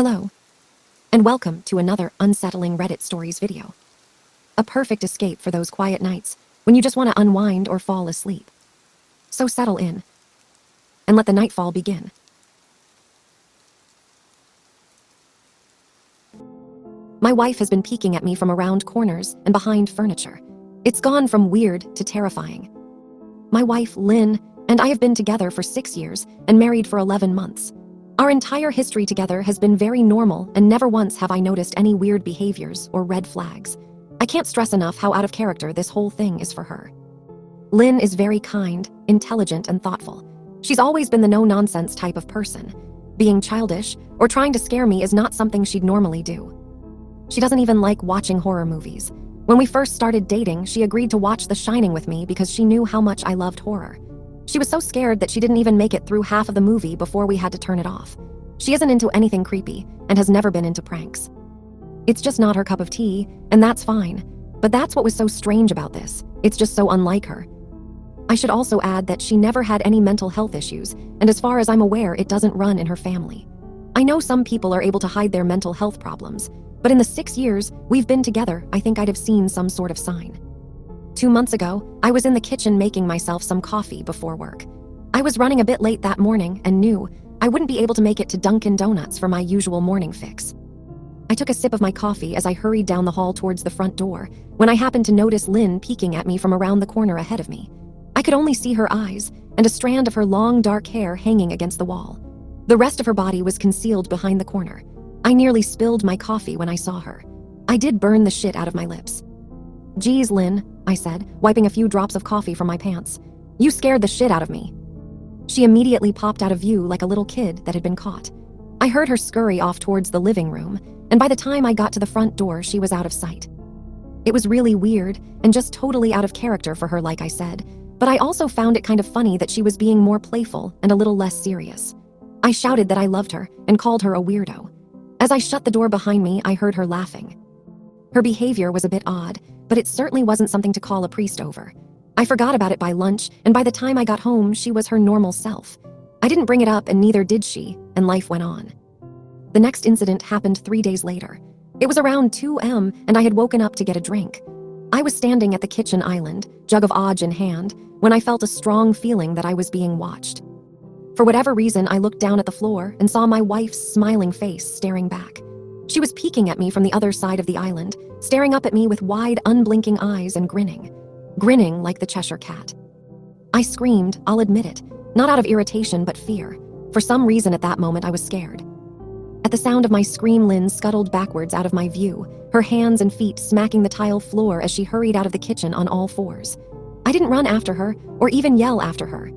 Hello, and welcome to another Unsettling Reddit Stories video. A perfect escape for those quiet nights when you just want to unwind or fall asleep. So settle in, and let the nightfall begin. My wife has been peeking at me from around corners and behind furniture. It's gone from weird to terrifying. My wife, Lynn, and I have been together for 6 years and married for 11 months. Our entire history together has been very normal, and never once have I noticed any weird behaviors or red flags. I can't stress enough how out of character this whole thing is for her. Lynn is very kind, intelligent, and thoughtful. She's always been the no-nonsense type of person. Being childish or trying to scare me is not something she'd normally do. She doesn't even like watching horror movies. When we first started dating, she agreed to watch The Shining with me because she knew how much I loved horror. She was so scared that she didn't even make it through half of the movie before we had to turn it off. She isn't into anything creepy and has never been into pranks. It's just not her cup of tea, and that's fine. But that's what was so strange about this. It's just so unlike her. I should also add that she never had any mental health issues, and as far as I'm aware, it doesn't run in her family. I know some people are able to hide their mental health problems, but in the 6 years we've been together, I think I'd have seen some sort of sign. 2 months ago, I was in the kitchen making myself some coffee before work. I was running a bit late that morning and knew I wouldn't be able to make it to Dunkin' Donuts for my usual morning fix. I took a sip of my coffee as I hurried down the hall towards the front door when I happened to notice Lynn peeking at me from around the corner ahead of me. I could only see her eyes and a strand of her long dark hair hanging against the wall. The rest of her body was concealed behind the corner. I nearly spilled my coffee when I saw her. I did burn the shit out of my lips. "Geez, Lynn," I said, wiping a few drops of coffee from my pants. "You scared the shit out of me." She immediately popped out of view like a little kid that had been caught. I heard her scurry off towards the living room, and by the time I got to the front door, she was out of sight. It was really weird and just totally out of character for her, like I said, but I also found it kind of funny that she was being more playful and a little less serious. I shouted that I loved her and called her a weirdo. As I shut the door behind me, I heard her laughing. Her behavior was a bit odd, but it certainly wasn't something to call a priest over. I forgot about it by lunch, and by the time I got home, she was her normal self. I didn't bring it up, and neither did she, and life went on. The next incident happened 3 days later. It was around 2 a.m., and I had woken up to get a drink. I was standing at the kitchen island, jug of Odge in hand, when I felt a strong feeling that I was being watched. For whatever reason, I looked down at the floor and saw my wife's smiling face staring back. She was peeking at me from the other side of the island, staring up at me with wide, unblinking eyes and grinning like the Cheshire Cat. I screamed, I'll admit it, not out of irritation but fear. For some reason at that moment I was scared. At the sound of my scream, Lynn scuttled backwards out of my view, her hands and feet smacking the tile floor as she hurried out of the kitchen on all fours. I didn't run after her or even yell after her.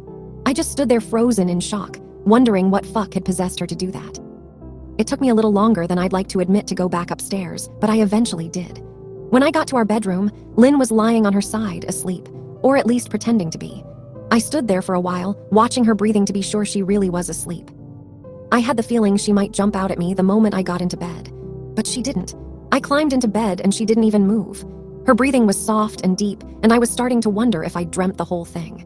I just stood there frozen in shock, wondering what fuck had possessed her to do that. It took me a little longer than I'd like to admit to go back upstairs, but I eventually did. When I got to our bedroom, Lynn was lying on her side, asleep, or at least pretending to be. I stood there for a while, watching her breathing to be sure she really was asleep. I had the feeling she might jump out at me the moment I got into bed, but she didn't. I climbed into bed and she didn't even move. Her breathing was soft and deep, and I was starting to wonder if I dreamt the whole thing.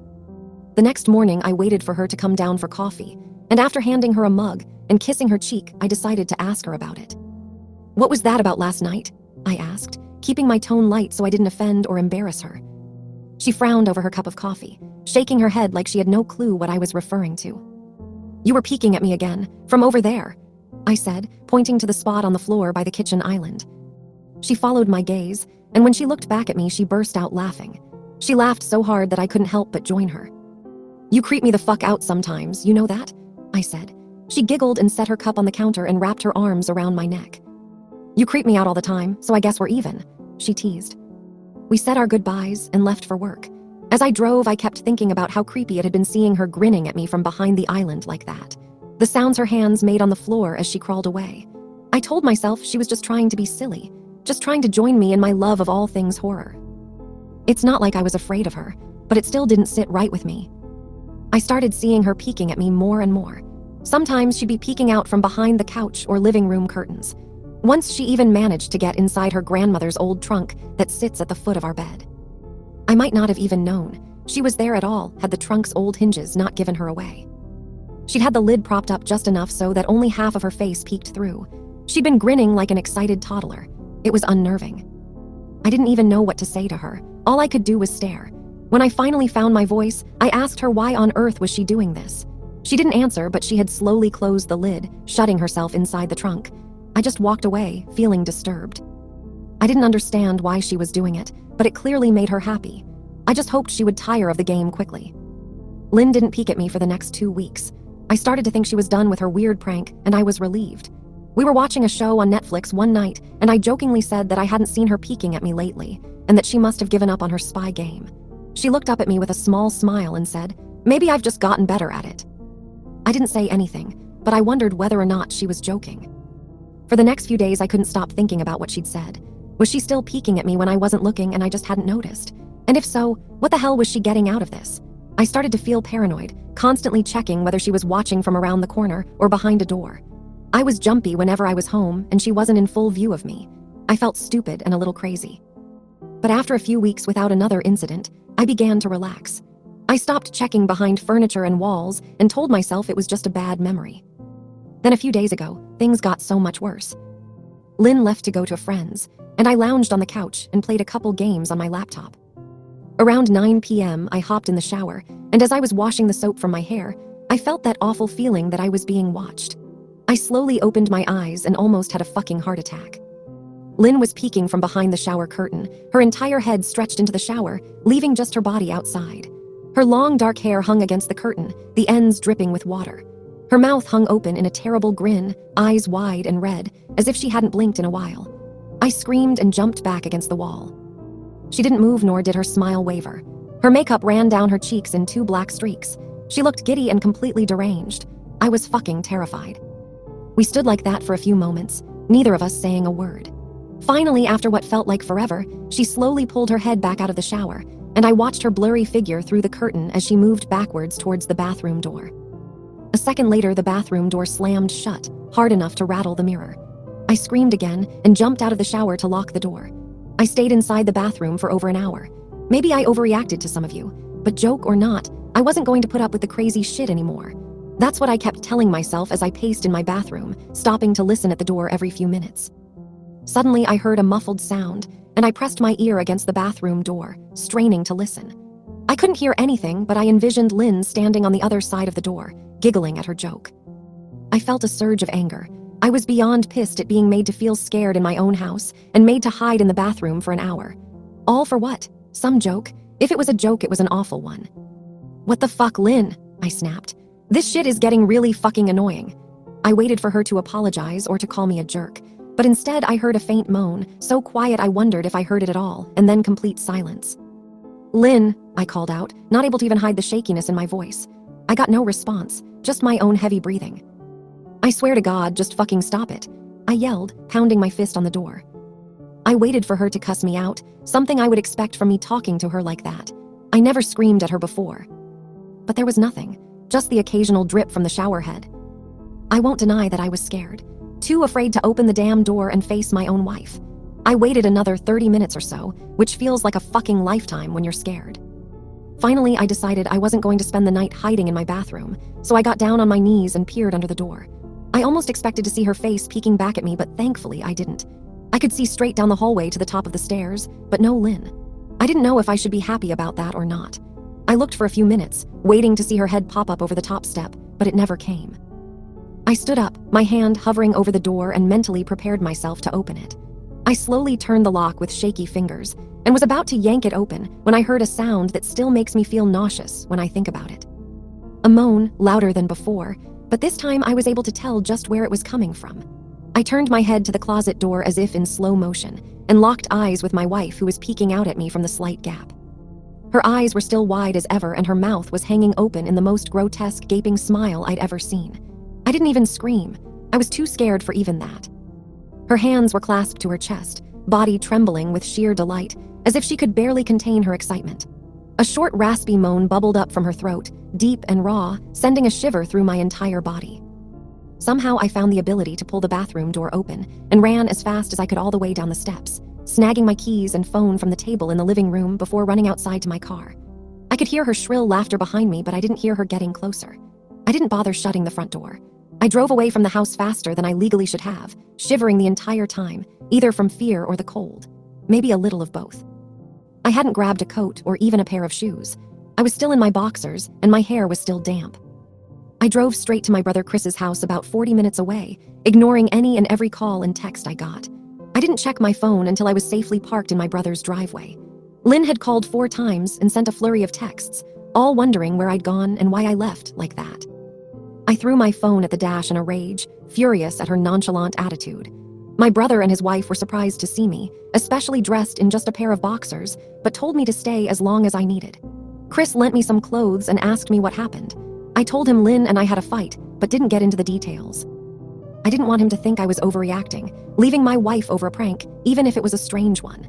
The next morning, I waited for her to come down for coffee, and after handing her a mug and kissing her cheek, I decided to ask her about it. "What was that about last night?" I asked, keeping my tone light so I didn't offend or embarrass her. She frowned over her cup of coffee, shaking her head like she had no clue what I was referring to. "You were peeking at me again, from over there," I said, pointing to the spot on the floor by the kitchen island. She followed my gaze, and when she looked back at me, she burst out laughing. She laughed so hard that I couldn't help but join her. "You creep me the fuck out sometimes, you know that?" I said. She giggled and set her cup on the counter and wrapped her arms around my neck. "You creep me out all the time, so I guess we're even," she teased. We said our goodbyes and left for work. As I drove, I kept thinking about how creepy it had been seeing her grinning at me from behind the island like that. The sounds her hands made on the floor as she crawled away. I told myself she was just trying to be silly, just trying to join me in my love of all things horror. It's not like I was afraid of her, but it still didn't sit right with me. I started seeing her peeking at me more and more. Sometimes she'd be peeking out from behind the couch or living room curtains. Once she even managed to get inside her grandmother's old trunk that sits at the foot of our bed. I might not have even known she was there at all had the trunk's old hinges not given her away. She'd had the lid propped up just enough so that only half of her face peeked through. She'd been grinning like an excited toddler. It was unnerving. I didn't even know what to say to her. All I could do was stare. When I finally found my voice, I asked her why on earth was she doing this. She didn't answer, but she had slowly closed the lid, shutting herself inside the trunk. I just walked away, feeling disturbed. I didn't understand why she was doing it, but it clearly made her happy. I just hoped she would tire of the game quickly. Lynn didn't peek at me for the next 2 weeks. I started to think she was done with her weird prank, and I was relieved. We were watching a show on Netflix one night, and I jokingly said that I hadn't seen her peeking at me lately, and that she must have given up on her spy game. She looked up at me with a small smile and said, "Maybe I've just gotten better at it." I didn't say anything, but I wondered whether or not she was joking. For the next few days, I couldn't stop thinking about what she'd said. Was she still peeking at me when I wasn't looking and I just hadn't noticed? And if so, what the hell was she getting out of this? I started to feel paranoid, constantly checking whether she was watching from around the corner or behind a door. I was jumpy whenever I was home and she wasn't in full view of me. I felt stupid and a little crazy. But after a few weeks without another incident, I began to relax. I stopped checking behind furniture and walls and told myself it was just a bad memory. Then a few days ago, things got so much worse. Lynn left to go to a friend's, and I lounged on the couch and played a couple games on my laptop. Around 9 p.m., I hopped in the shower, and as I was washing the soap from my hair, I felt that awful feeling that I was being watched. I slowly opened my eyes and almost had a fucking heart attack. Lynn was peeking from behind the shower curtain, her entire head stretched into the shower, leaving just her body outside. Her long dark hair hung against the curtain, the ends dripping with water. Her mouth hung open in a terrible grin, eyes wide and red, as if she hadn't blinked in a while. I screamed and jumped back against the wall. She didn't move, nor did her smile waver. Her makeup ran down her cheeks in 2 black streaks. She looked giddy and completely deranged. I was fucking terrified. We stood like that for a few moments, neither of us saying a word. Finally, after what felt like forever, she slowly pulled her head back out of the shower, and I watched her blurry figure through the curtain as she moved backwards towards the bathroom door. A second later, the bathroom door slammed shut, hard enough to rattle the mirror. I screamed again and jumped out of the shower to lock the door. I stayed inside the bathroom for over an hour. Maybe I overreacted to some of you, but joke or not, I wasn't going to put up with the crazy shit anymore. That's what I kept telling myself as I paced in my bathroom, stopping to listen at the door every few minutes. Suddenly, I heard a muffled sound, and I pressed my ear against the bathroom door, straining to listen. I couldn't hear anything, but I envisioned Lynn standing on the other side of the door, giggling at her joke. I felt a surge of anger. I was beyond pissed at being made to feel scared in my own house and made to hide in the bathroom for an hour. All for what? Some joke? If it was a joke, it was an awful one. "What the fuck, Lynn?" I snapped. "This shit is getting really fucking annoying." I waited for her to apologize or to call me a jerk, but instead I heard a faint moan, so quiet I wondered if I heard it at all, and then complete silence. "Lynn," I called out, not able to even hide the shakiness in my voice. I got no response, just my own heavy breathing. "I swear to God, just fucking stop it," I yelled, pounding my fist on the door. I waited for her to cuss me out, something I would expect from me talking to her like that. I never screamed at her before. But there was nothing, just the occasional drip from the shower head. I won't deny that I was scared, too afraid to open the damn door and face my own wife. I waited another 30 minutes or so, which feels like a fucking lifetime when you're scared. Finally, I decided I wasn't going to spend the night hiding in my bathroom, so I got down on my knees and peered under the door. I almost expected to see her face peeking back at me, but thankfully I didn't. I could see straight down the hallway to the top of the stairs, but no Lynn. I didn't know if I should be happy about that or not. I looked for a few minutes, waiting to see her head pop up over the top step, but it never came. I stood up, my hand hovering over the door, and mentally prepared myself to open it. I slowly turned the lock with shaky fingers and was about to yank it open when I heard a sound that still makes me feel nauseous when I think about it. A moan, louder than before, but this time I was able to tell just where it was coming from. I turned my head to the closet door as if in slow motion and locked eyes with my wife, who was peeking out at me from the slight gap. Her eyes were still wide as ever, and her mouth was hanging open in the most grotesque gaping smile I'd ever seen. I didn't even scream. I was too scared for even that. Her hands were clasped to her chest, body trembling with sheer delight, as if she could barely contain her excitement. A short, raspy moan bubbled up from her throat, deep and raw, sending a shiver through my entire body. Somehow I found the ability to pull the bathroom door open and ran as fast as I could all the way down the steps, snagging my keys and phone from the table in the living room before running outside to my car. I could hear her shrill laughter behind me, but I didn't hear her getting closer. I didn't bother shutting the front door. I drove away from the house faster than I legally should have, shivering the entire time, either from fear or the cold. Maybe a little of both. I hadn't grabbed a coat or even a pair of shoes. I was still in my boxers, and my hair was still damp. I drove straight to my brother Chris's house about 40 minutes away, ignoring any and every call and text I got. I didn't check my phone until I was safely parked in my brother's driveway. Lynn had called 4 times and sent a flurry of texts, all wondering where I'd gone and why I left like that. I threw my phone at the dash in a rage, furious at her nonchalant attitude. My brother and his wife were surprised to see me, especially dressed in just a pair of boxers, but told me to stay as long as I needed. Chris lent me some clothes and asked me what happened. I told him Lynn and I had a fight, but didn't get into the details. I didn't want him to think I was overreacting, leaving my wife over a prank, even if it was a strange one.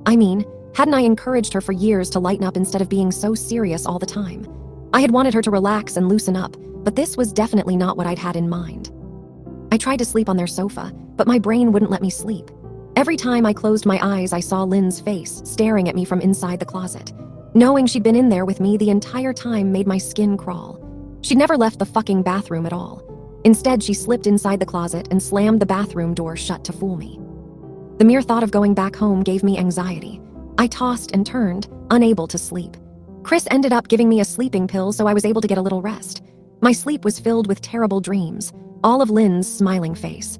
I mean, hadn't I encouraged her for years to lighten up instead of being so serious all the time? I had wanted her to relax and loosen up, but this was definitely not what I'd had in mind. I tried to sleep on their sofa, but my brain wouldn't let me sleep. Every time I closed my eyes, I saw Lynn's face staring at me from inside the closet. Knowing she'd been in there with me the entire time made my skin crawl. She'd never left the fucking bathroom at all. Instead, she slipped inside the closet and slammed the bathroom door shut to fool me. The mere thought of going back home gave me anxiety. I tossed and turned, unable to sleep. Chris ended up giving me a sleeping pill so I was able to get a little rest. My sleep was filled with terrible dreams, all of Lynn's smiling face.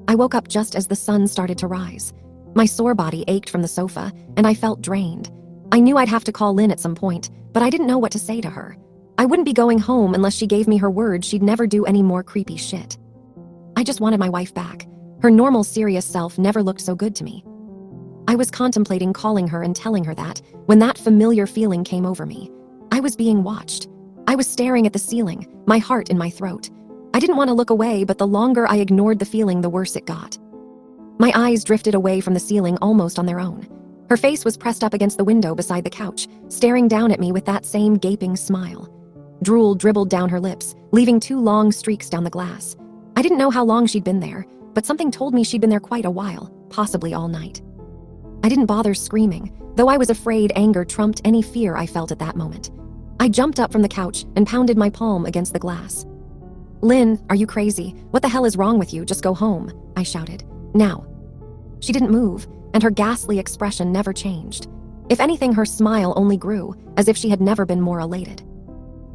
I woke up just as the sun started to rise. My sore body ached from the sofa, and I felt drained. I knew I'd have to call Lynn at some point, but I didn't know what to say to her. I wouldn't be going home unless she gave me her word she'd never do any more creepy shit. I just wanted my wife back. Her normal, serious self never looked so good to me. I was contemplating calling her and telling her that, when that familiar feeling came over me. I was being watched. I was staring at the ceiling, my heart in my throat. I didn't want to look away, but the longer I ignored the feeling, the worse it got. My eyes drifted away from the ceiling almost on their own. Her face was pressed up against the window beside the couch, staring down at me with that same gaping smile. Drool dribbled down her lips, leaving 2 long streaks down the glass. I didn't know how long she'd been there, but something told me she'd been there quite a while, possibly all night. I didn't bother screaming, though I was afraid anger trumped any fear I felt at that moment. I jumped up from the couch and pounded my palm against the glass. "Lynn, are you crazy? What the hell is wrong with you? Just go home," I shouted. "Now." She didn't move, and her ghastly expression never changed. If anything, her smile only grew, as if she had never been more elated.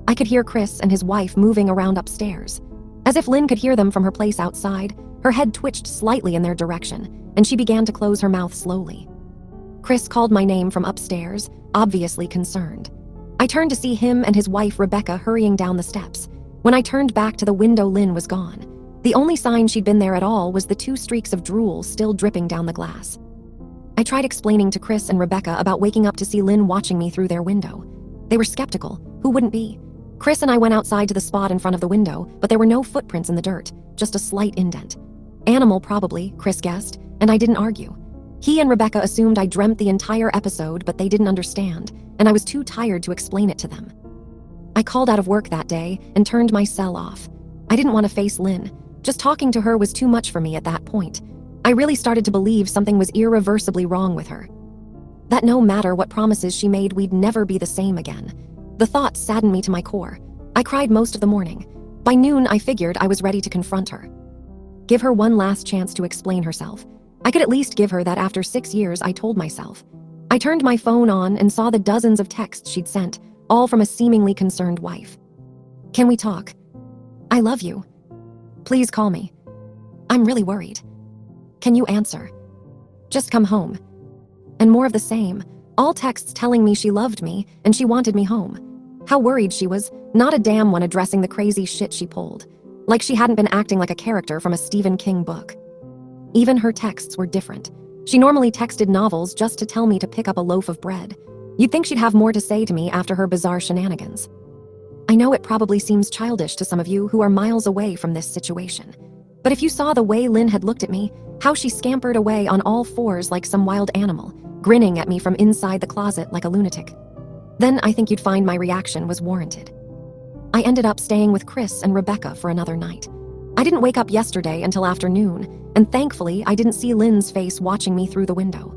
I could hear Chris and his wife moving around upstairs. As if Lynn could hear them from her place outside, her head twitched slightly in their direction, and she began to close her mouth slowly. Chris called my name from upstairs, obviously concerned. I turned to see him and his wife Rebecca hurrying down the steps. When I turned back to the window, Lynn was gone. The only sign she'd been there at all was the 2 streaks of drool still dripping down the glass. I tried explaining to Chris and Rebecca about waking up to see Lynn watching me through their window. They were skeptical. Who wouldn't be? Chris and I went outside to the spot in front of the window, but there were no footprints in the dirt, just a slight indent. Animal probably, Chris guessed, and I didn't argue. He and Rebecca assumed I dreamt the entire episode, but they didn't understand, and I was too tired to explain it to them. I called out of work that day and turned my cell off. I didn't want to face Lynn. Just talking to her was too much for me at that point. I really started to believe something was irreversibly wrong with her. That no matter what promises she made, we'd never be the same again. The thought saddened me to my core. I cried most of the morning. By noon, I figured I was ready to confront her. Give her one last chance to explain herself. I could at least give her that after 6 years, I told myself. I turned my phone on and saw the dozens of texts she'd sent, all from a seemingly concerned wife. "Can we talk? I love you. Please call me. I'm really worried. Can you answer? Just come home." And more of the same. All texts telling me she loved me and she wanted me home. How worried she was, not a damn one addressing the crazy shit she pulled. Like she hadn't been acting like a character from a Stephen King book. Even her texts were different. She normally texted novels just to tell me to pick up a loaf of bread. You'd think she'd have more to say to me after her bizarre shenanigans. I know it probably seems childish to some of you who are miles away from this situation. But if you saw the way Lynn had looked at me, how she scampered away on all 4s like some wild animal, grinning at me from inside the closet like a lunatic, then I think you'd find my reaction was warranted. I ended up staying with Chris and Rebecca for another night. I didn't wake up yesterday until afternoon, and thankfully I didn't see Lynn's face watching me through the window.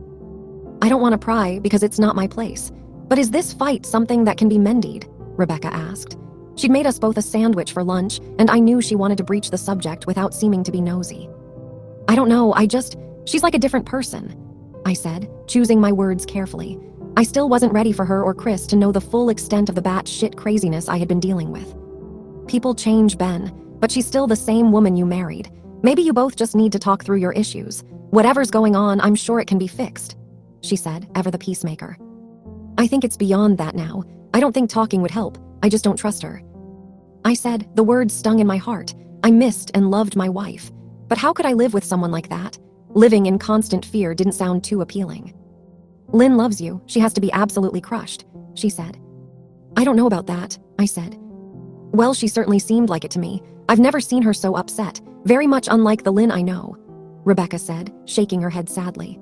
I don't want to pry because it's not my place, but is this fight something that can be mended? Rebecca asked. She'd made us both a sandwich for lunch, and I knew she wanted to breach the subject without seeming to be nosy. I don't know, she's like a different person, I said, choosing my words carefully. I still wasn't ready for her or Chris to know the full extent of the batshit craziness I had been dealing with. People change, Ben, but she's still the same woman you married. Maybe you both just need to talk through your issues. Whatever's going on, I'm sure it can be fixed, she said, ever the peacemaker. I think it's beyond that now. I don't think talking would help. I just don't trust her. I said, the words stung in my heart. I missed and loved my wife. But how could I live with someone like that? Living in constant fear didn't sound too appealing. Lynn loves you. She has to be absolutely crushed, she said. I don't know about that, I said. Well, she certainly seemed like it to me. I've never seen her so upset, very much unlike the Lynn I know, Rebecca said, shaking her head sadly.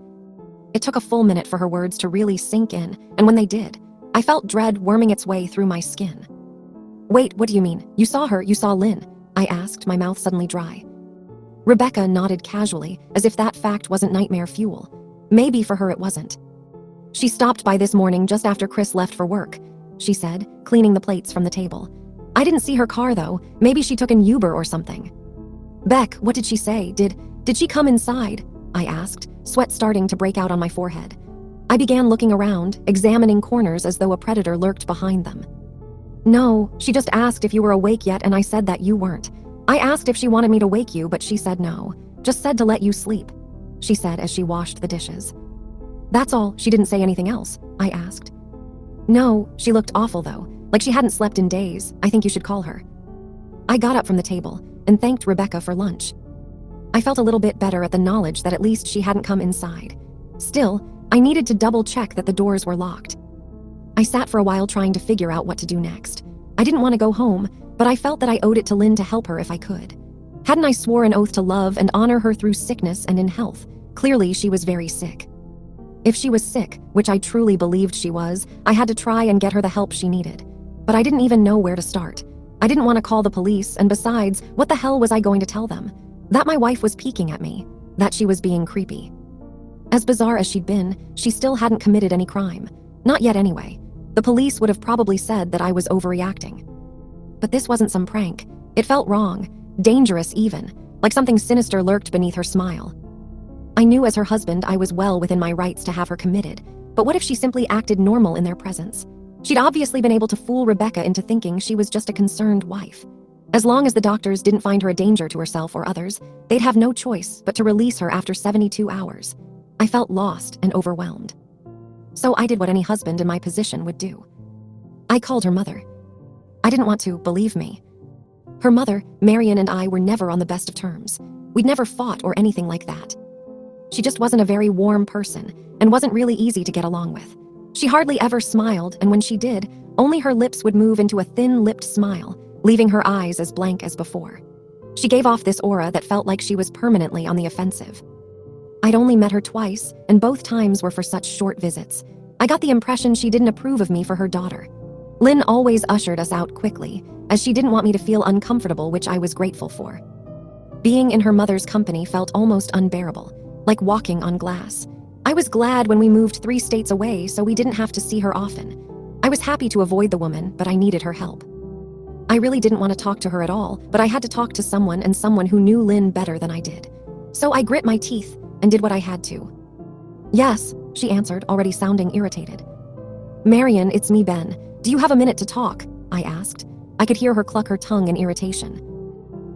It took a full minute for her words to really sink in, and when they did, I felt dread worming its way through my skin. Wait, what do you mean? You saw her, you saw Lynn? I asked, my mouth suddenly dry. Rebecca nodded casually, as if that fact wasn't nightmare fuel. Maybe for her it wasn't. She stopped by this morning just after Chris left for work, she said, cleaning the plates from the table. I didn't see her car though. Maybe she took an Uber or something. Beck, what did she say? Did she come inside? I asked, sweat starting to break out on my forehead. I began looking around, examining corners as though a predator lurked behind them. No, she just asked if you were awake yet, and I said that you weren't. I asked if she wanted me to wake you, but she said no. Just said to let you sleep, she said as she washed the dishes. That's all, she didn't say anything else, I asked. No, she looked awful though, like she hadn't slept in days. I think you should call her. I got up from the table and thanked Rebecca for lunch. I felt a little bit better at the knowledge that at least she hadn't come inside. Still, I needed to double check that the doors were locked. I sat for a while trying to figure out what to do next. I didn't want to go home, but I felt that I owed it to Lynn to help her if I could. Hadn't I swore an oath to love and honor her through sickness and in health? Clearly, she was very sick. If she was sick, which I truly believed she was, I had to try and get her the help she needed. But I didn't even know where to start. I didn't want to call the police, and besides, what the hell was I going to tell them? That my wife was peeking at me, that she was being creepy. As bizarre as she'd been, she still hadn't committed any crime. Not yet anyway. The police would have probably said that I was overreacting. But this wasn't some prank. It felt wrong, dangerous even, like something sinister lurked beneath her smile. I knew as her husband I was well within my rights to have her committed, but what if she simply acted normal in their presence? She'd obviously been able to fool Rebecca into thinking she was just a concerned wife. As long as the doctors didn't find her a danger to herself or others, they'd have no choice but to release her after 72 hours. I felt lost and overwhelmed. So I did what any husband in my position would do. I called her mother. I didn't want to, believe me. Her mother, Marion, and I were never on the best of terms. We'd never fought or anything like that. She just wasn't a very warm person and wasn't really easy to get along with. She hardly ever smiled, and when she did, only her lips would move into a thin-lipped smile, leaving her eyes as blank as before. She gave off this aura that felt like she was permanently on the offensive. I'd only met her twice, and both times were for such short visits. I got the impression she didn't approve of me for her daughter. Lynn always ushered us out quickly, as she didn't want me to feel uncomfortable, which I was grateful for. Being in her mother's company felt almost unbearable, like walking on glass. I was glad when we moved 3 states away so we didn't have to see her often. I was happy to avoid the woman, but I needed her help. I really didn't want to talk to her at all, but I had to talk to someone, and someone who knew Lynn better than I did. So I grit my teeth and did what I had to. Yes, she answered, already sounding irritated. Marion, it's me, Ben. Do you have a minute to talk? I asked. I could hear her cluck her tongue in irritation.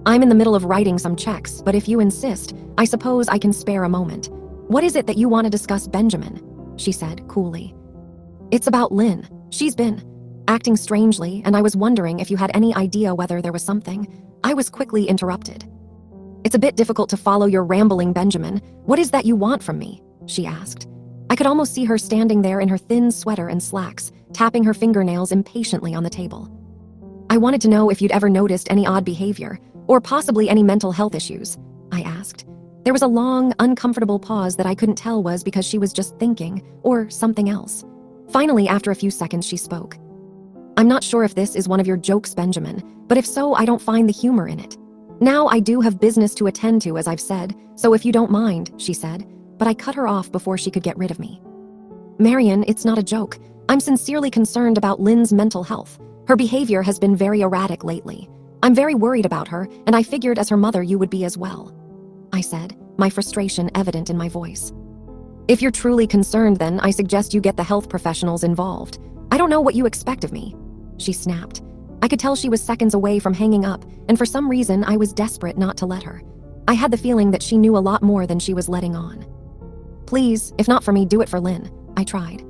I'm in the middle of writing some checks, but if you insist, I suppose I can spare a moment. What is it that you want to discuss, Benjamin? She said coolly. It's about Lynn. She's been acting strangely, and I was wondering if you had any idea whether there was something. I was quickly interrupted. It's a bit difficult to follow your rambling, Benjamin. What is that you want from me? She asked. I could almost see her standing there in her thin sweater and slacks, tapping her fingernails impatiently on the table. I wanted to know if you'd ever noticed any odd behavior, or possibly any mental health issues, I asked. There was a long, uncomfortable pause that I couldn't tell was because she was just thinking, or something else. Finally, after a few seconds, she spoke. I'm not sure if this is one of your jokes, Benjamin, but if so, I don't find the humor in it. Now I do have business to attend to, as I've said, so if you don't mind, she said, but I cut her off before she could get rid of me. Marion, it's not a joke. I'm sincerely concerned about Lynn's mental health. Her behavior has been very erratic lately. I'm very worried about her, and I figured as her mother you would be as well," I said, my frustration evident in my voice. "If you're truly concerned, then I suggest you get the health professionals involved. I don't know what you expect of me," she snapped. I could tell she was seconds away from hanging up, and for some reason I was desperate not to let her. I had the feeling that she knew a lot more than she was letting on. "Please, if not for me, do it for Lynn," I tried.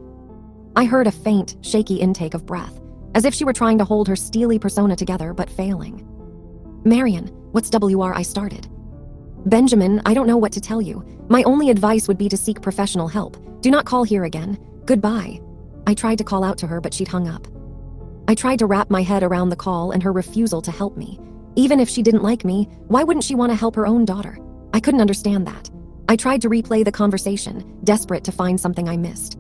I heard a faint, shaky intake of breath, as if she were trying to hold her steely persona together but failing. "Marion, what's WR?" I started. "Benjamin, I don't know what to tell you. My only advice would be to seek professional help. Do not call here again. Goodbye." I tried to call out to her, but she'd hung up. I tried to wrap my head around the call and her refusal to help me. Even if she didn't like me, why wouldn't she want to help her own daughter? I couldn't understand that. I tried to replay the conversation, desperate to find something I missed.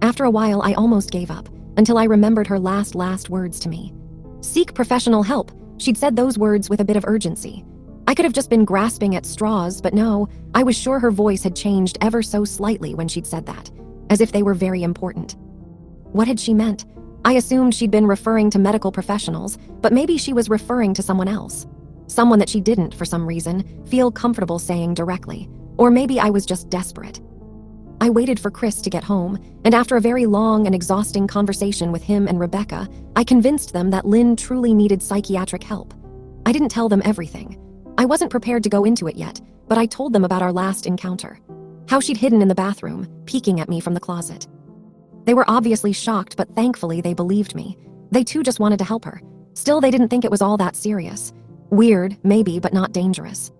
After a while, I almost gave up, until I remembered her last words to me. Seek professional help. She'd said those words with a bit of urgency. I could have just been grasping at straws, but no, I was sure her voice had changed ever so slightly when she'd said that, as if they were very important. What had she meant? I assumed she'd been referring to medical professionals, but maybe she was referring to someone else. Someone that she didn't, for some reason, feel comfortable saying directly. Or maybe I was just desperate. I waited for Chris to get home, and after a very long and exhausting conversation with him and Rebecca, I convinced them that Lynn truly needed psychiatric help. I didn't tell them everything. I wasn't prepared to go into it yet, but I told them about our last encounter. How she'd hidden in the bathroom, peeking at me from the closet. They were obviously shocked, but thankfully they believed me. They too just wanted to help her. Still, they didn't think it was all that serious. Weird, maybe, but not dangerous.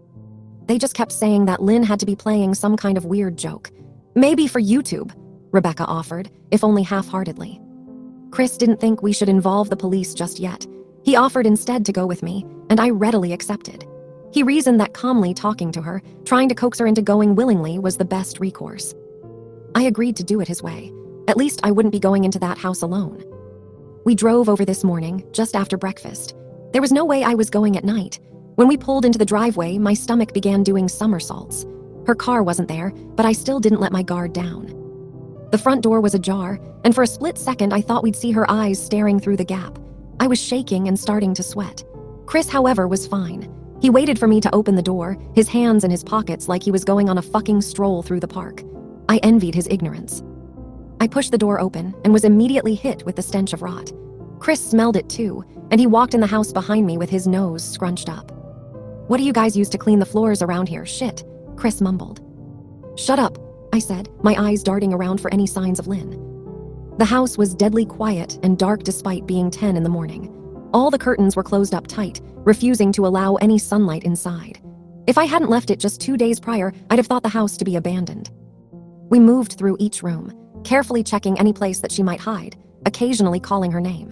They just kept saying that Lynn had to be playing some kind of weird joke. "Maybe for YouTube," Rebecca offered, if only half-heartedly. Chris didn't think we should involve the police just yet. He offered instead to go with me, and I readily accepted. He reasoned that calmly talking to her, trying to coax her into going willingly, was the best recourse. I agreed to do it his way. At least I wouldn't be going into that house alone. We drove over this morning, just after breakfast. There was no way I was going at night. When we pulled into the driveway, my stomach began doing somersaults. Her car wasn't there, but I still didn't let my guard down. The front door was ajar, and for a split second I thought we'd see her eyes staring through the gap. I was shaking and starting to sweat. Chris, however, was fine. He waited for me to open the door, his hands in his pockets like he was going on a fucking stroll through the park. I envied his ignorance. I pushed the door open and was immediately hit with the stench of rot. Chris smelled it too, and he walked in the house behind me with his nose scrunched up. "What do you guys use to clean the floors around here? Shit," Chris mumbled. "Shut up," I said, my eyes darting around for any signs of Lynn. The house was deadly quiet and dark despite being 10 in the morning. All the curtains were closed up tight, refusing to allow any sunlight inside. If I hadn't left it just 2 days prior, I'd have thought the house to be abandoned. We moved through each room, carefully checking any place that she might hide, occasionally calling her name.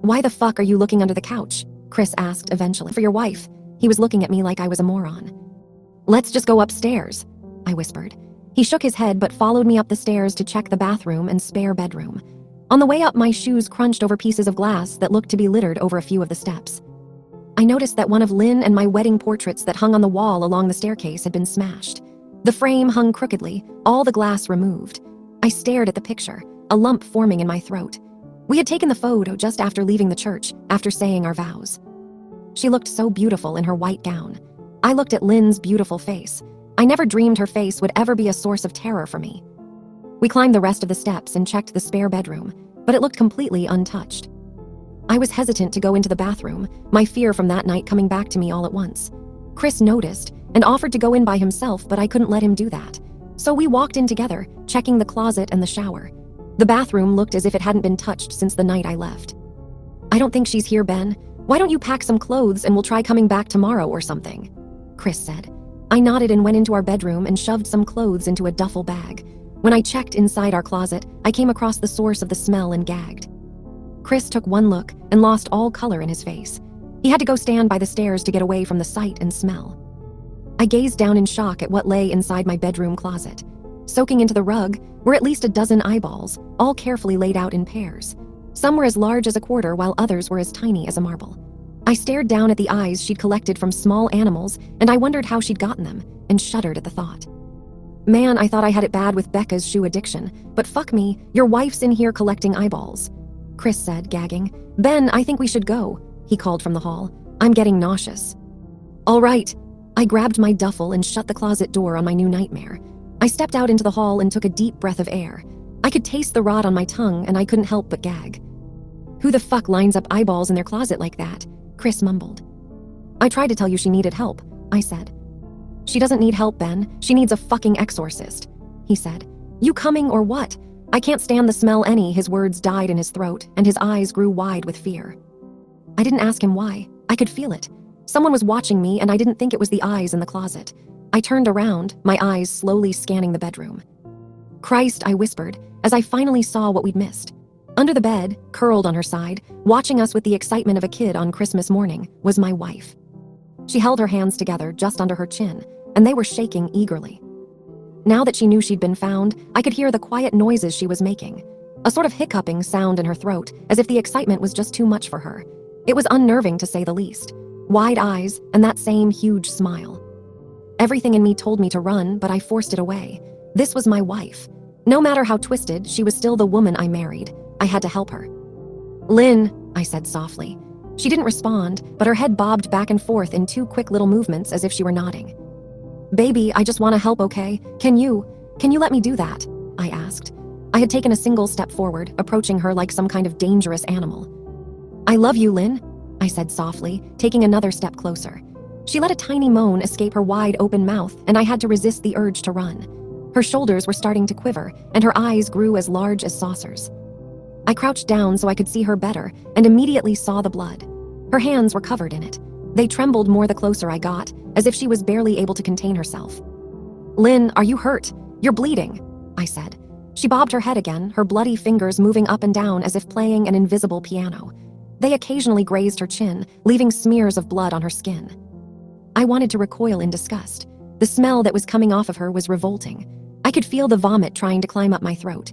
"Why the fuck are you looking under the couch?" Chris asked eventually. "For your wife." He was looking at me like I was a moron. "Let's just go upstairs," I whispered. He shook his head but followed me up the stairs to check the bathroom and spare bedroom. On the way up, my shoes crunched over pieces of glass that looked to be littered over a few of the steps. I noticed that one of Lynn and my wedding portraits that hung on the wall along the staircase had been smashed. The frame hung crookedly, all the glass removed. I stared at the picture, a lump forming in my throat. We had taken the photo just after leaving the church, after saying our vows. She looked so beautiful in her white gown. I looked at Lynn's beautiful face. I never dreamed her face would ever be a source of terror for me. We climbed the rest of the steps and checked the spare bedroom, but it looked completely untouched. I was hesitant to go into the bathroom, my fear from that night coming back to me all at once. Chris noticed and offered to go in by himself, but I couldn't let him do that. So we walked in together, checking the closet and the shower. The bathroom looked as if it hadn't been touched since the night I left. "I don't think she's here, Ben. Why don't you pack some clothes and we'll try coming back tomorrow or something?" Chris said. I nodded and went into our bedroom and shoved some clothes into a duffel bag. When I checked inside our closet, I came across the source of the smell and gagged. Chris took one look and lost all color in his face. He had to go stand by the stairs to get away from the sight and smell. I gazed down in shock at what lay inside my bedroom closet. Soaking into the rug were at least a dozen eyeballs, all carefully laid out in pairs. Some were as large as a quarter, while others were as tiny as a marble. I stared down at the eyes she'd collected from small animals, and I wondered how she'd gotten them, and shuddered at the thought. Man, I thought I had it bad with Becca's shoe addiction, but fuck me, your wife's in here collecting eyeballs. Chris said, gagging. Ben, I think we should go, he called from the hall. I'm getting nauseous. All right. I grabbed my duffel and shut the closet door on my new nightmare. I stepped out into the hall and took a deep breath of air. I could taste the rot on my tongue and I couldn't help but gag. Who the fuck lines up eyeballs in their closet like that? Chris mumbled. I tried to tell you she needed help, I said. She doesn't need help, Ben. She needs a fucking exorcist, he said. You coming or what? I can't stand the smell any. His words died in his throat and his eyes grew wide with fear. I didn't ask him why. I could feel it. Someone was watching me and I didn't think it was the eyes in the closet. I turned around, my eyes slowly scanning the bedroom. Christ, I whispered, as I finally saw what we'd missed. Under the bed, curled on her side, watching us with the excitement of a kid on Christmas morning, was my wife. She held her hands together just under her chin, and they were shaking eagerly. Now that she knew she'd been found, I could hear the quiet noises she was making. A sort of hiccuping sound in her throat, as if the excitement was just too much for her. It was unnerving to say the least. Wide eyes, and that same huge smile. Everything in me told me to run, but I forced it away. This was my wife. No matter how twisted, she was still the woman I married. I had to help her. Lynn, I said softly. She didn't respond, but her head bobbed back and forth in two quick little movements as if she were nodding. Baby, I just want to help, okay? Can you let me do that? I asked. I had taken a single step forward, approaching her like some kind of dangerous animal. I love you, Lynn, I said softly, taking another step closer. She let a tiny moan escape her wide open mouth, and I had to resist the urge to run. Her shoulders were starting to quiver, and her eyes grew as large as saucers. I crouched down so I could see her better, and immediately saw the blood. Her hands were covered in it. They trembled more the closer I got, as if she was barely able to contain herself. Lynn, are you hurt? You're bleeding, I said. She bobbed her head again, her bloody fingers moving up and down as if playing an invisible piano. They occasionally grazed her chin, leaving smears of blood on her skin. I wanted to recoil in disgust. The smell that was coming off of her was revolting. I could feel the vomit trying to climb up my throat.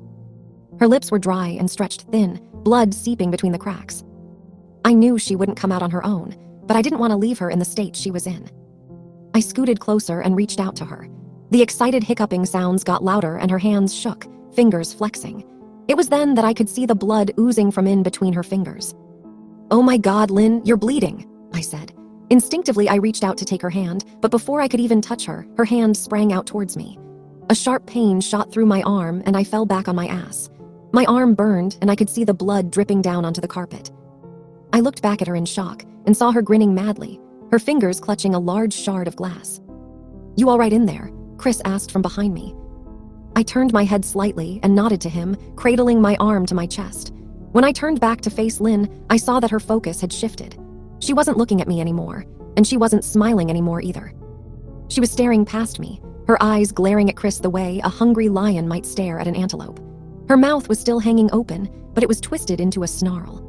Her lips were dry and stretched thin, blood seeping between the cracks. I knew she wouldn't come out on her own, but I didn't want to leave her in the state she was in. I scooted closer and reached out to her. The excited hiccuping sounds got louder and her hands shook, fingers flexing. It was then that I could see the blood oozing from in between her fingers. Oh my God, Lynn, you're bleeding, I said. Instinctively, I reached out to take her hand, but before I could even touch her, her hand sprang out towards me. A sharp pain shot through my arm and I fell back on my ass. My arm burned and I could see the blood dripping down onto the carpet. I looked back at her in shock and saw her grinning madly, her fingers clutching a large shard of glass. You all right in there? Chris asked from behind me. I turned my head slightly and nodded to him, cradling my arm to my chest. When I turned back to face Lynn, I saw that her focus had shifted. She wasn't looking at me anymore, and she wasn't smiling anymore either. She was staring past me, her eyes glaring at Chris the way a hungry lion might stare at an antelope. Her mouth was still hanging open, but it was twisted into a snarl.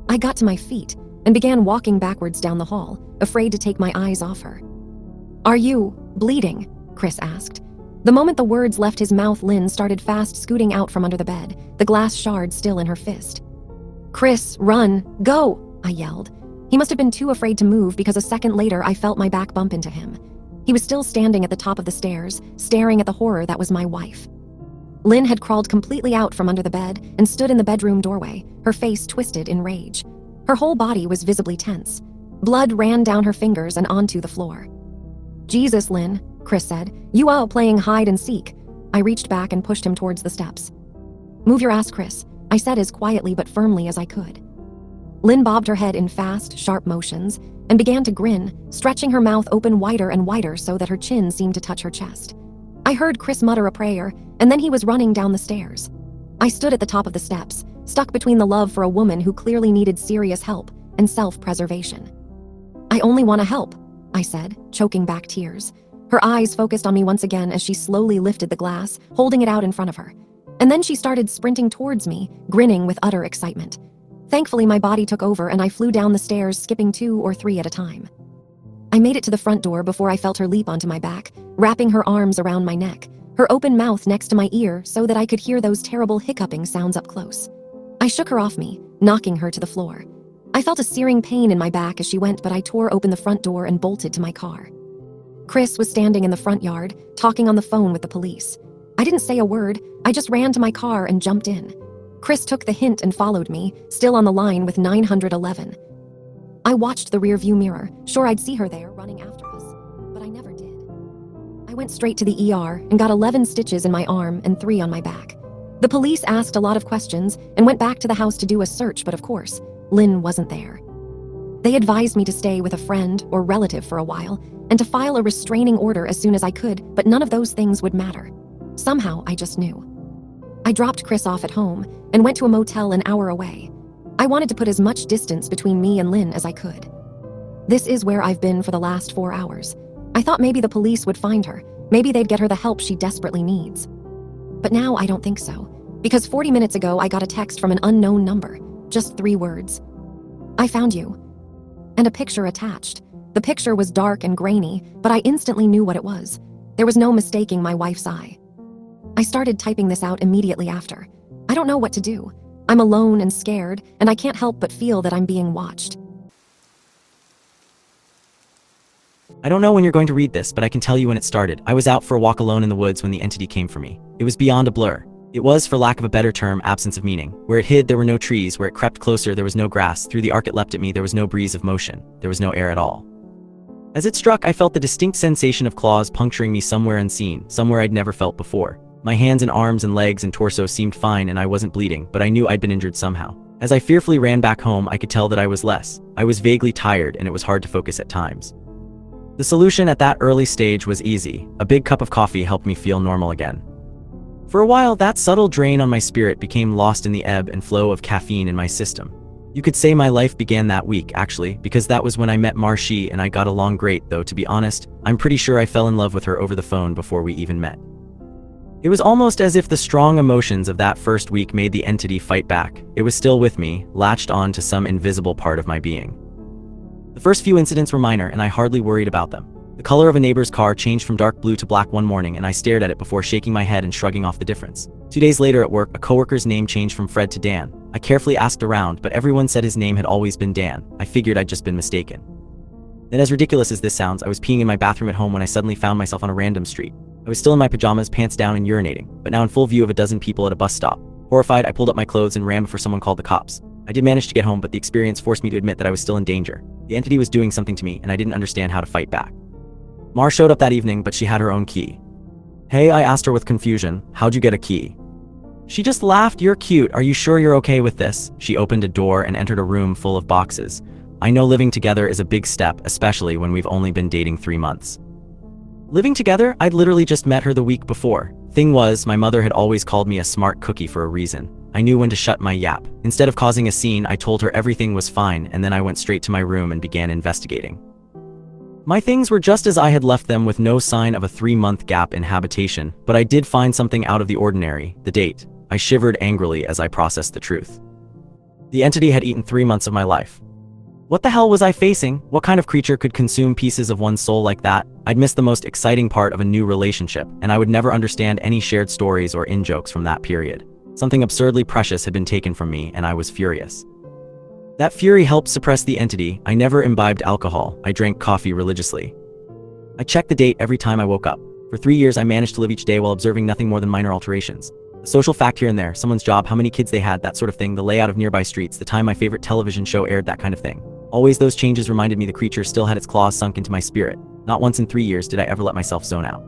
I got to my feet and began walking backwards down the hall, afraid to take my eyes off her. Are you bleeding? Chris asked. The moment the words left his mouth, Lynn started fast scooting out from under the bed, the glass shard still in her fist. Chris, run, go, I yelled. He must have been too afraid to move because a second later I felt my back bump into him. He was still standing at the top of the stairs, staring at the horror that was my wife. Lynn had crawled completely out from under the bed and stood in the bedroom doorway, her face twisted in rage. Her whole body was visibly tense. Blood ran down her fingers and onto the floor. Jesus, Lynn, Chris said. You out playing hide and seek. I reached back and pushed him towards the steps. Move your ass, Chris, I said as quietly but firmly as I could. Lynn bobbed her head in fast, sharp motions and began to grin, stretching her mouth open wider and wider so that her chin seemed to touch her chest. I heard Chris mutter a prayer, and then he was running down the stairs. I stood at the top of the steps, stuck between the love for a woman who clearly needed serious help and self-preservation. I only want to help, I said, choking back tears. Her eyes focused on me once again as she slowly lifted the glass, holding it out in front of her. And then she started sprinting towards me, grinning with utter excitement. Thankfully, my body took over and I flew down the stairs, skipping 2 or 3 at a time. I made it to the front door before I felt her leap onto my back, wrapping her arms around my neck, her open mouth next to my ear so that I could hear those terrible hiccuping sounds up close. I shook her off me, knocking her to the floor. I felt a searing pain in my back as she went, but I tore open the front door and bolted to my car. Chris was standing in the front yard, talking on the phone with the police. I didn't say a word, I just ran to my car and jumped in. Chris took the hint and followed me, still on the line with 911. I watched the rearview mirror, sure I'd see her there running after us, but I never did. I went straight to the ER and got 11 stitches in my arm and 3 on my back. The police asked a lot of questions and went back to the house to do a search, but of course, Lynn wasn't there. They advised me to stay with a friend or relative for a while and to file a restraining order as soon as I could, but none of those things would matter. Somehow, I just knew. I dropped Chris off at home and went to a motel an hour away. I wanted to put as much distance between me and Lynn as I could. This is where I've been for the last 4 hours. I thought maybe the police would find her. Maybe they'd get her the help she desperately needs. But now I don't think so, because 40 minutes ago I got a text from an unknown number. Just 3 words. "I found you." And a picture attached. The picture was dark and grainy, but I instantly knew what it was. There was no mistaking my wife's eye. I started typing this out immediately after. I don't know what to do. I'm alone and scared, and I can't help but feel that I'm being watched. I don't know when you're going to read this, but I can tell you when it started. I was out for a walk alone in the woods when the entity came for me. It was beyond a blur. It was, for lack of a better term, absence of meaning. Where it hid, there were no trees. Where it crept closer, there was no grass. Through the arc it leapt at me, there was no breeze of motion. There was no air at all. As it struck, I felt the distinct sensation of claws puncturing me somewhere unseen, somewhere I'd never felt before. My hands and arms and legs and torso seemed fine and I wasn't bleeding, but I knew I'd been injured somehow. As I fearfully ran back home, I could tell that I was less. I was vaguely tired and it was hard to focus at times. The solution at that early stage was easy. A big cup of coffee helped me feel normal again. For a while, that subtle drain on my spirit became lost in the ebb and flow of caffeine in my system. You could say my life began that week, actually, because that was when I met Marshy and I got along great, though to be honest, I'm pretty sure I fell in love with her over the phone before we even met. It was almost as if the strong emotions of that first week made the entity fight back. It was still with me, latched on to some invisible part of my being. The first few incidents were minor and I hardly worried about them. The color of a neighbor's car changed from dark blue to black one morning and I stared at it before shaking my head and shrugging off the difference. 2 days later at work, a coworker's name changed from Fred to Dan. I carefully asked around, but everyone said his name had always been Dan. I figured I'd just been mistaken. Then, as ridiculous as this sounds, I was peeing in my bathroom at home when I suddenly found myself on a random street. I was still in my pajamas, pants down and urinating, but now in full view of a dozen people at a bus stop. Horrified, I pulled up my clothes and ran before someone called the cops. I did manage to get home, but the experience forced me to admit that I was still in danger. The entity was doing something to me, and I didn't understand how to fight back. Mar showed up that evening, but she had her own key. "Hey," I asked her with confusion, "how'd you get a key?" She just laughed. "You're cute. Are you sure you're okay with this?" She opened a door and entered a room full of boxes. I know living together is a big step, especially when we've only been dating 3 months. Living together? I'd literally just met her the week before. Thing was, my mother had always called me a smart cookie for a reason. I knew when to shut my yap. Instead of causing a scene, I told her everything was fine, and then I went straight to my room and began investigating. My things were just as I had left them, with no sign of a 3-month gap in habitation, but I did find something out of the ordinary: the date. I shivered angrily as I processed the truth. The entity had eaten 3 months of my life. What the hell was I facing? What kind of creature could consume pieces of one's soul like that? I'd missed the most exciting part of a new relationship, and I would never understand any shared stories or in-jokes from that period. Something absurdly precious had been taken from me, and I was furious. That fury helped suppress the entity. I never imbibed alcohol. I drank coffee religiously. I checked the date every time I woke up. For 3 years, I managed to live each day while observing nothing more than minor alterations. A social fact here and there, someone's job, how many kids they had, that sort of thing, the layout of nearby streets, the time my favorite television show aired, that kind of thing. Always those changes reminded me the creature still had its claws sunk into my spirit. Not once in 3 years did I ever let myself zone out.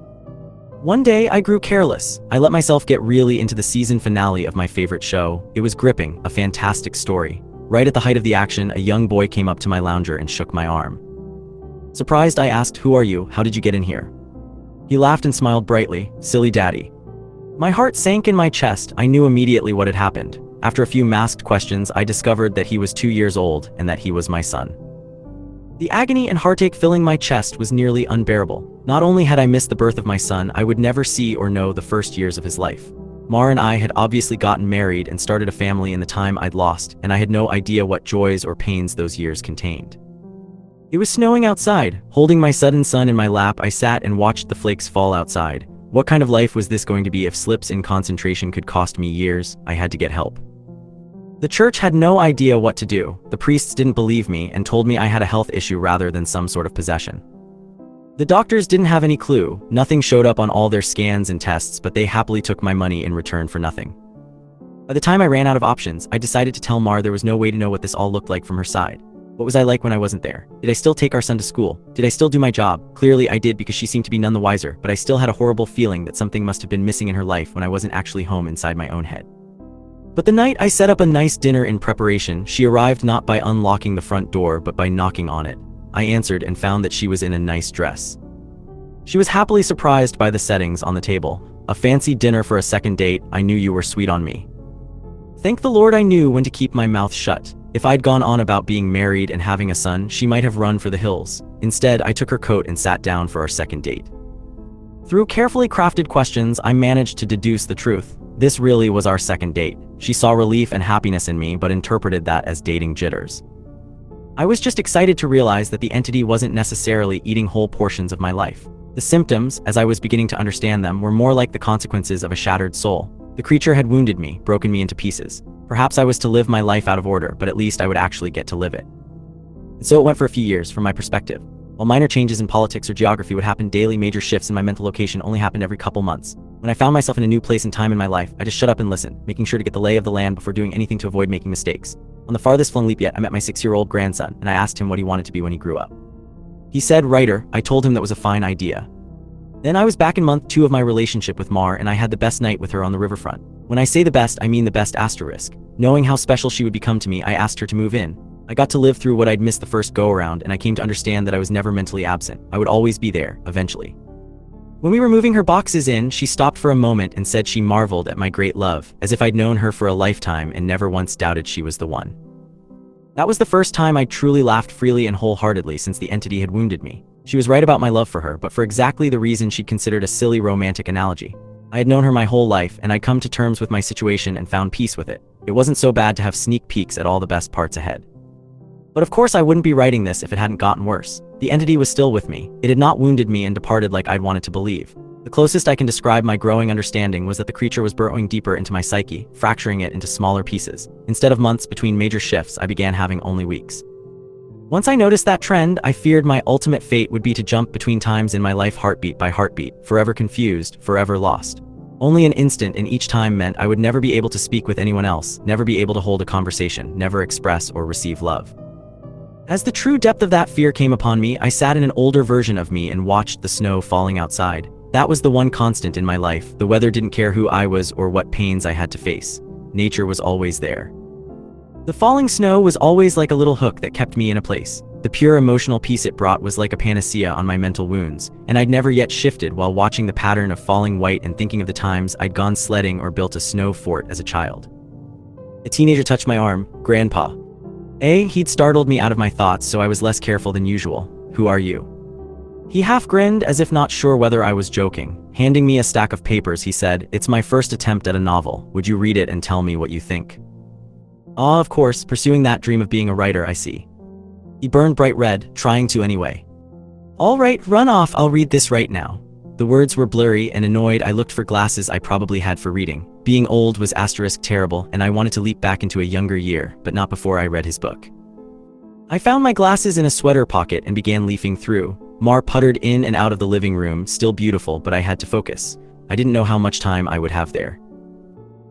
One day, I grew careless. I let myself get really into the season finale of my favorite show. It was gripping, a fantastic story. Right at the height of the action, a young boy came up to my lounger and shook my arm. Surprised, I asked, "Who are you? How did you get in here?" He laughed and smiled brightly. "Silly daddy." My heart sank in my chest. I knew immediately what had happened. After a few masked questions, I discovered that he was 2 years old and that he was my son. The agony and heartache filling my chest was nearly unbearable. Not only had I missed the birth of my son, I would never see or know the first years of his life. Mar and I had obviously gotten married and started a family in the time I'd lost, and I had no idea what joys or pains those years contained. It was snowing outside. Holding my sudden son in my lap, I sat and watched the flakes fall outside. What kind of life was this going to be if slips in concentration could cost me years? I had to get help. The church had no idea what to do. The priests didn't believe me and told me I had a health issue rather than some sort of possession. The doctors didn't have any clue. Nothing showed up on all their scans and tests, but they happily took my money in return for nothing. By the time I ran out of options, I decided to tell Mar there was no way to know what this all looked like from her side. What was I like when I wasn't there? Did I still take our son to school? Did I still do my job? Clearly I did, because she seemed to be none the wiser, but I still had a horrible feeling that something must have been missing in her life when I wasn't actually home inside my own head. But the night I set up a nice dinner in preparation, she arrived not by unlocking the front door but by knocking on it. I answered and found that she was in a nice dress. She was happily surprised by the settings on the table. A fancy dinner for a second date. I knew you were sweet on me. Thank the Lord I knew when to keep my mouth shut. If I'd gone on about being married and having a son, she might have run for the hills. Instead, I took her coat and sat down for our second date. Through carefully crafted questions, I managed to deduce the truth. This really was our second date. She saw relief and happiness in me, but interpreted that as dating jitters. I was just excited to realize that the entity wasn't necessarily eating whole portions of my life. The symptoms, as I was beginning to understand them, were more like the consequences of a shattered soul. The creature had wounded me, broken me into pieces. Perhaps I was to live my life out of order, but at least I would actually get to live it. And so it went for a few years, from my perspective. While minor changes in politics or geography would happen daily, major shifts in my mental location only happened every couple months. When I found myself in a new place and time in my life, I just shut up and listened, making sure to get the lay of the land before doing anything to avoid making mistakes. On the farthest flung leap yet, I met my 6-year-old grandson, and I asked him what he wanted to be when he grew up. He said writer. I told him that was a fine idea. Then I was back in month 2 of my relationship with Mar, and I had the best night with her on the riverfront. When I say the best, I mean the best asterisk. Knowing how special she would become to me, I asked her to move in. I got to live through what I'd missed the first go-around, and I came to understand that I was never mentally absent. I would always be there, eventually. When we were moving her boxes in, she stopped for a moment and said she marveled at my great love, as if I'd known her for a lifetime and never once doubted she was the one. That was the first time I'd truly laughed freely and wholeheartedly since the entity had wounded me. She was right about my love for her, but for exactly the reason she'd considered a silly romantic analogy. I had known her my whole life, and I'd come to terms with my situation and found peace with it. It wasn't so bad to have sneak peeks at all the best parts ahead. But of course I wouldn't be writing this if it hadn't gotten worse. The entity was still with me. It had not wounded me and departed like I'd wanted to believe. The closest I can describe my growing understanding was that the creature was burrowing deeper into my psyche, fracturing it into smaller pieces. Instead of months between major shifts, I began having only weeks. Once I noticed that trend, I feared my ultimate fate would be to jump between times in my life heartbeat by heartbeat, forever confused, forever lost. Only an instant in each time meant I would never be able to speak with anyone else, never be able to hold a conversation, never express or receive love. As the true depth of that fear came upon me, I sat in an older version of me and watched the snow falling outside. That was the one constant in my life. The weather didn't care who I was or what pains I had to face. Nature was always there. The falling snow was always like a little hook that kept me in a place. The pure emotional peace it brought was like a panacea on my mental wounds, and I'd never yet shifted while watching the pattern of falling white and thinking of the times I'd gone sledding or built a snow fort as a child. A teenager touched my arm. Grandpa. He'd startled me out of my thoughts, so I was less careful than usual. Who are you? He half grinned as if not sure whether I was joking. Handing me a stack of papers, he said, "It's my first attempt at a novel. Would you read it and tell me what you think?" Ah, of course, pursuing that dream of being a writer, I see. He burned bright red, trying to anyway. All right, run off, I'll read this right now. The words were blurry, and annoyed I looked for glasses I probably had for reading. Being old was terrible, and I wanted to leap back into a younger year, but not before I read his book. I found my glasses in a sweater pocket and began leafing through. Mar puttered in and out of the living room, still beautiful, but I had to focus. I didn't know how much time I would have there.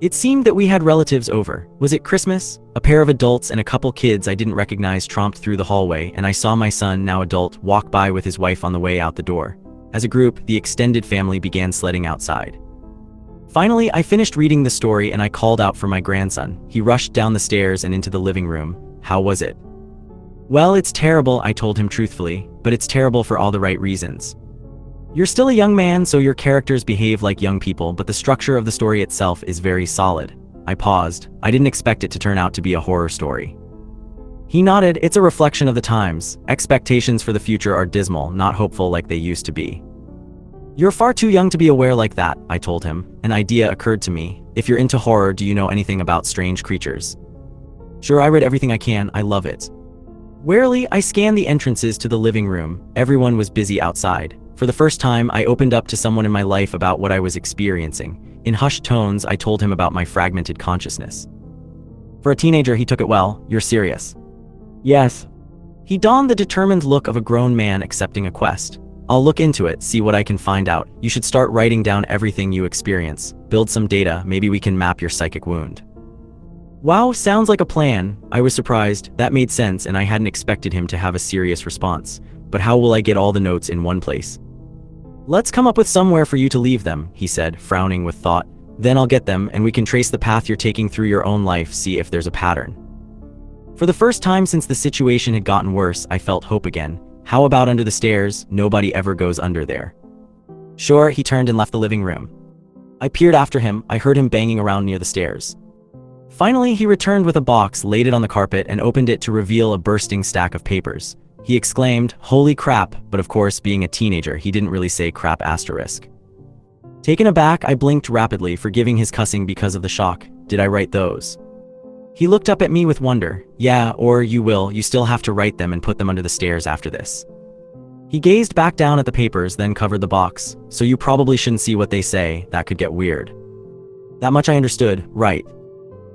It seemed that we had relatives over. Was it Christmas? A pair of adults and a couple kids I didn't recognize tromped through the hallway, and I saw my son, now adult, walk by with his wife on the way out the door. As a group, the extended family began sledding outside. Finally, I finished reading the story and I called out for my grandson. He rushed down the stairs and into the living room. How was it? Well, it's terrible, I told him truthfully, but it's terrible for all the right reasons. You're still a young man, so your characters behave like young people, but the structure of the story itself is very solid. I paused. I didn't expect it to turn out to be a horror story. He nodded. It's a reflection of the times. Expectations for the future are dismal, not hopeful like they used to be. You're far too young to be aware like that, I told him. An idea occurred to me. If you're into horror, do you know anything about strange creatures? Sure, I read everything I can. I love it. Warily, I scanned the entrances to the living room. Everyone was busy outside. For the first time, I opened up to someone in my life about what I was experiencing. In hushed tones, I told him about my fragmented consciousness. For a teenager, he took it well. You're serious? Yes. He donned the determined look of a grown man accepting a quest. I'll look into it, see what I can find out. You should start writing down everything you experience. Build some data, maybe we can map your psychic wound. Wow, sounds like a plan. I was surprised. That made sense, and I hadn't expected him to have a serious response. But how will I get all the notes in one place? Let's come up with somewhere for you to leave them, he said, frowning with thought. Then I'll get them, and we can trace the path you're taking through your own life, see if there's a pattern. For the first time since the situation had gotten worse, I felt hope again. How about under the stairs? Nobody ever goes under there. Sure, he turned and left the living room. I peered after him. I heard him banging around near the stairs. Finally, he returned with a box, laid it on the carpet, and opened it to reveal a bursting stack of papers. He exclaimed, "Holy crap," but of course, being a teenager, he didn't really say crap asterisk. Taken aback, I blinked rapidly, forgiving his cussing because of the shock. Did I write those? He looked up at me with wonder. Yeah, or you still have to write them and put them under the stairs after this. He gazed back down at the papers, then covered the box. So you probably shouldn't see what they say, that could get weird. That much I understood, right.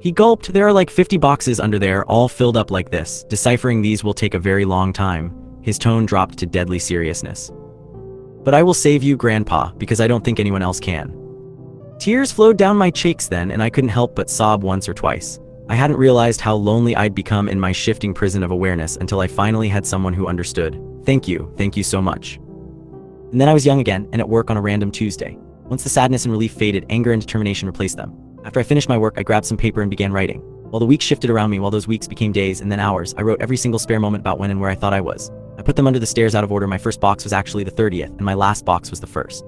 He gulped. There are like 50 boxes under there, all filled up like this. Deciphering these will take a very long time. His tone dropped to deadly seriousness. But I will save you, Grandpa, because I don't think anyone else can. Tears flowed down my cheeks then, and I couldn't help but sob once or twice. I hadn't realized how lonely I'd become in my shifting prison of awareness until I finally had someone who understood. Thank you so much. And then I was young again, and at work on a random Tuesday. Once the sadness and relief faded, anger and determination replaced them. After I finished my work, I grabbed some paper and began writing. While the weeks shifted around me, while those weeks became days and then hours, I wrote every single spare moment about when and where I thought I was. I put them under the stairs out of order. My first box was actually the 30th, and my last box was the first.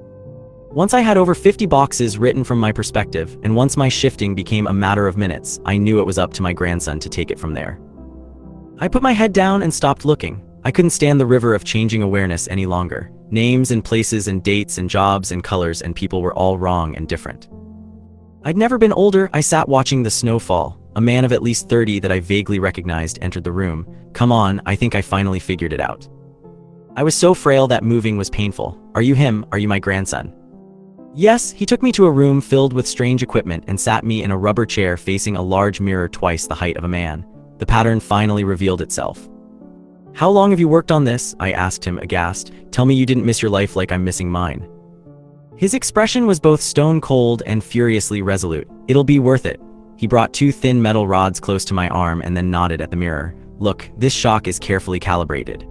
Once I had over 50 boxes written from my perspective, and once my shifting became a matter of minutes, I knew it was up to my grandson to take it from there. I put my head down and stopped looking. I couldn't stand the river of changing awareness any longer. Names and places and dates and jobs and colors and people were all wrong and different. I'd never been older. I sat watching the snow fall. A man of at least 30 that I vaguely recognized entered the room. Come on, I think I finally figured it out. I was so frail that moving was painful. Are you him? Are you my grandson? Yes, he took me to a room filled with strange equipment and sat me in a rubber chair facing a large mirror twice the height of a man. The pattern finally revealed itself. How long have you worked on this? I asked him, aghast. Tell me you didn't miss your life like I'm missing mine. His expression was both stone cold and furiously resolute. It'll be worth it. He brought 2 thin metal rods close to my arm and then nodded at the mirror. Look, this shock is carefully calibrated.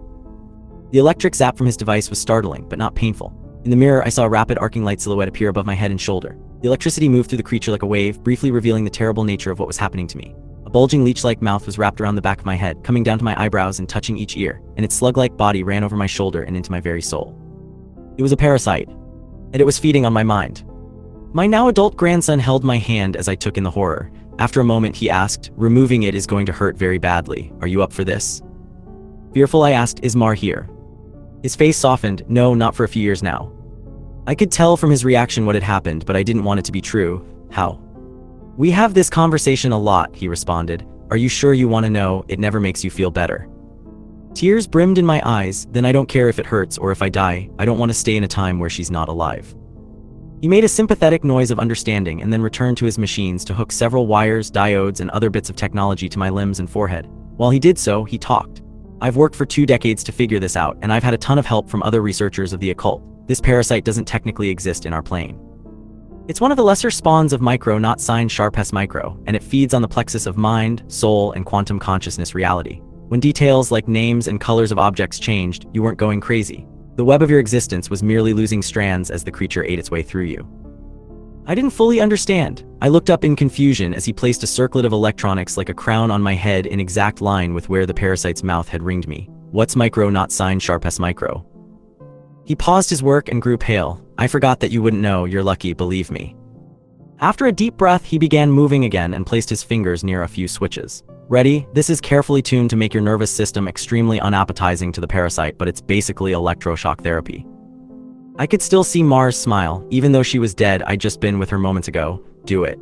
The electric zap from his device was startling, but not painful. In the mirror, I saw a rapid arcing light silhouette appear above my head and shoulder. The electricity moved through the creature like a wave, briefly revealing the terrible nature of what was happening to me. A bulging leech-like mouth was wrapped around the back of my head, coming down to my eyebrows and touching each ear, and its slug-like body ran over my shoulder and into my very soul. It was a parasite, and it was feeding on my mind. My now adult grandson held my hand as I took in the horror. After a moment, he asked, "Removing it is going to hurt very badly. Are you up for this?" Fearful, I asked, "Is Mar here?" His face softened. No, not for a few years now. I could tell from his reaction what had happened, but I didn't want it to be true. How? We have this conversation a lot, he responded. Are you sure you want to know? It never makes you feel better. Tears brimmed in my eyes. Then I don't care if it hurts or if I die. I don't want to stay in a time where she's not alive. He made a sympathetic noise of understanding and then returned to his machines to hook several wires, diodes, and other bits of technology to my limbs and forehead. While he did so, he talked. I've worked for 2 decades to figure this out, and I've had a ton of help from other researchers of the occult. This parasite doesn't technically exist in our plane. It's one of the lesser spawns of micro, not sign sharpest micro, and it feeds on the plexus of mind, soul, and quantum consciousness reality. When details like names and colors of objects changed, you weren't going crazy. The web of your existence was merely losing strands as the creature ate its way through you. I didn't fully understand. I looked up in confusion as he placed a circlet of electronics like a crown on my head in exact line with where the parasite's mouth had ringed me. What's micro, not sign sharpest micro? He paused his work and grew pale. I forgot that you wouldn't know. You're lucky, believe me. After a deep breath, he began moving again and placed his fingers near a few switches. Ready? This is carefully tuned to make your nervous system extremely unappetizing to the parasite, but it's basically electroshock therapy. I could still see Mars smile, even though she was dead. I'd just been with her moments ago. Do it.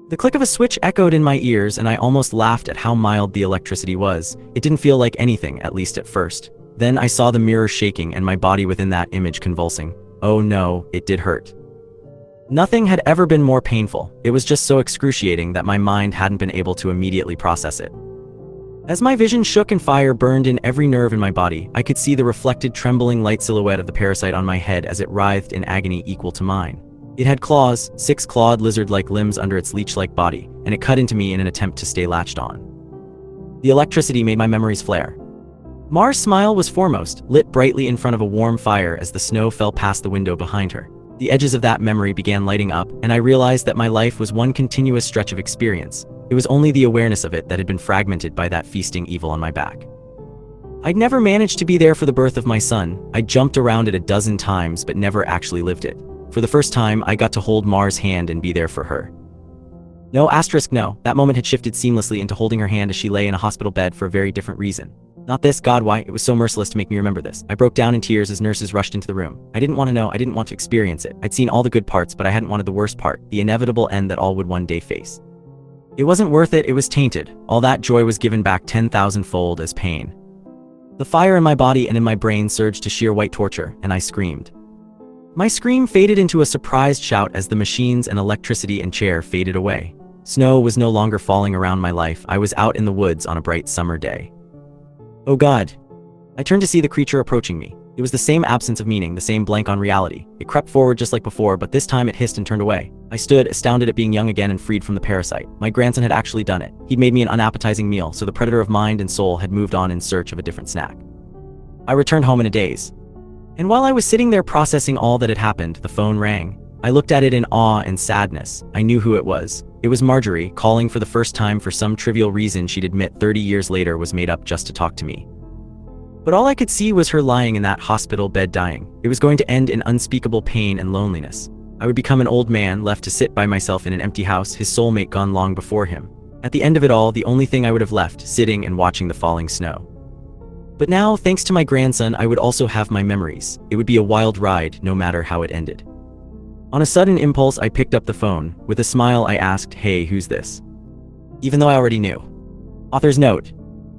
The click of a switch echoed in my ears, and I almost laughed at how mild the electricity was. It didn't feel like anything, at least at first. Then I saw the mirror shaking and my body within that image convulsing. Oh no, it did hurt. Nothing had ever been more painful. It was just so excruciating that my mind hadn't been able to immediately process it. As my vision shook and fire burned in every nerve in my body, I could see the reflected trembling light silhouette of the parasite on my head as it writhed in agony equal to mine. It had claws, 6 clawed lizard-like limbs under its leech-like body, and it cut into me in an attempt to stay latched on. The electricity made my memories flare. Mar's smile was foremost, lit brightly in front of a warm fire as the snow fell past the window behind her. The edges of that memory began lighting up, and I realized that my life was one continuous stretch of experience. It was only the awareness of it that had been fragmented by that feasting evil on my back. I'd never managed to be there for the birth of my son. I jumped around it a dozen times but never actually lived it. For the first time, I got to hold Mar's hand and be there for her. No, that moment had shifted seamlessly into holding her hand as she lay in a hospital bed for a very different reason. Not this, God, why? It was so merciless to make me remember this. I broke down in tears as nurses rushed into the room. I didn't want to know, I didn't want to experience it. I'd seen all the good parts, but I hadn't wanted the worst part, the inevitable end that all would one day face. It wasn't worth it, it was tainted. All that joy was given back 10,000-fold as pain. The fire in my body and in my brain surged to sheer white torture, and I screamed. My scream faded into a surprised shout as the machines and electricity and chair faded away. Snow was no longer falling around my life. I was out in the woods on a bright summer day. Oh God. I turned to see the creature approaching me. It was the same absence of meaning, the same blank on reality. It crept forward just like before, but this time it hissed and turned away. I stood, astounded at being young again and freed from the parasite. My grandson had actually done it. He'd made me an unappetizing meal, so the predator of mind and soul had moved on in search of a different snack. I returned home in a daze. And while I was sitting there processing all that had happened, the phone rang. I looked at it in awe and sadness. I knew who it was. It was Marjorie, calling for the first time for some trivial reason she'd admit 30 years later was made up just to talk to me. But all I could see was her lying in that hospital bed dying. It was going to end in unspeakable pain and loneliness. I would become an old man, left to sit by myself in an empty house, his soulmate gone long before him. At the end of it all, the only thing I would have left, sitting and watching the falling snow. But now, thanks to my grandson, I would also have my memories. It would be a wild ride, no matter how it ended. On a sudden impulse, I picked up the phone. With a smile, I asked, "Hey, who's this?" Even though I already knew. Author's note.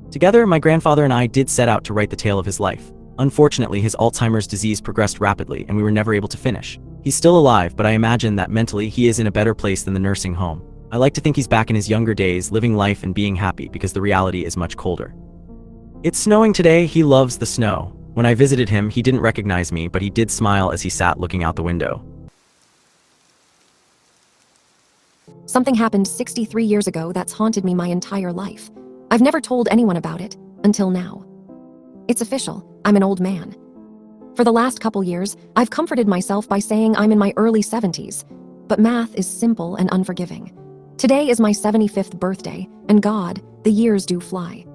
Together, my grandfather and I did set out to write the tale of his life. Unfortunately, his Alzheimer's disease progressed rapidly, and we were never able to finish. He's still alive, but I imagine that mentally he is in a better place than the nursing home. I like to think he's back in his younger days, living life and being happy, because the reality is much colder. It's snowing today. He loves the snow. When I visited him, he didn't recognize me, but he did smile as he sat looking out the window. Something happened 63 years ago that's haunted me my entire life. I've never told anyone about it, until now. It's official, I'm an old man. For the last couple years, I've comforted myself by saying I'm in my early 70s, but math is simple and unforgiving. Today is my 75th birthday, and God, the years do fly.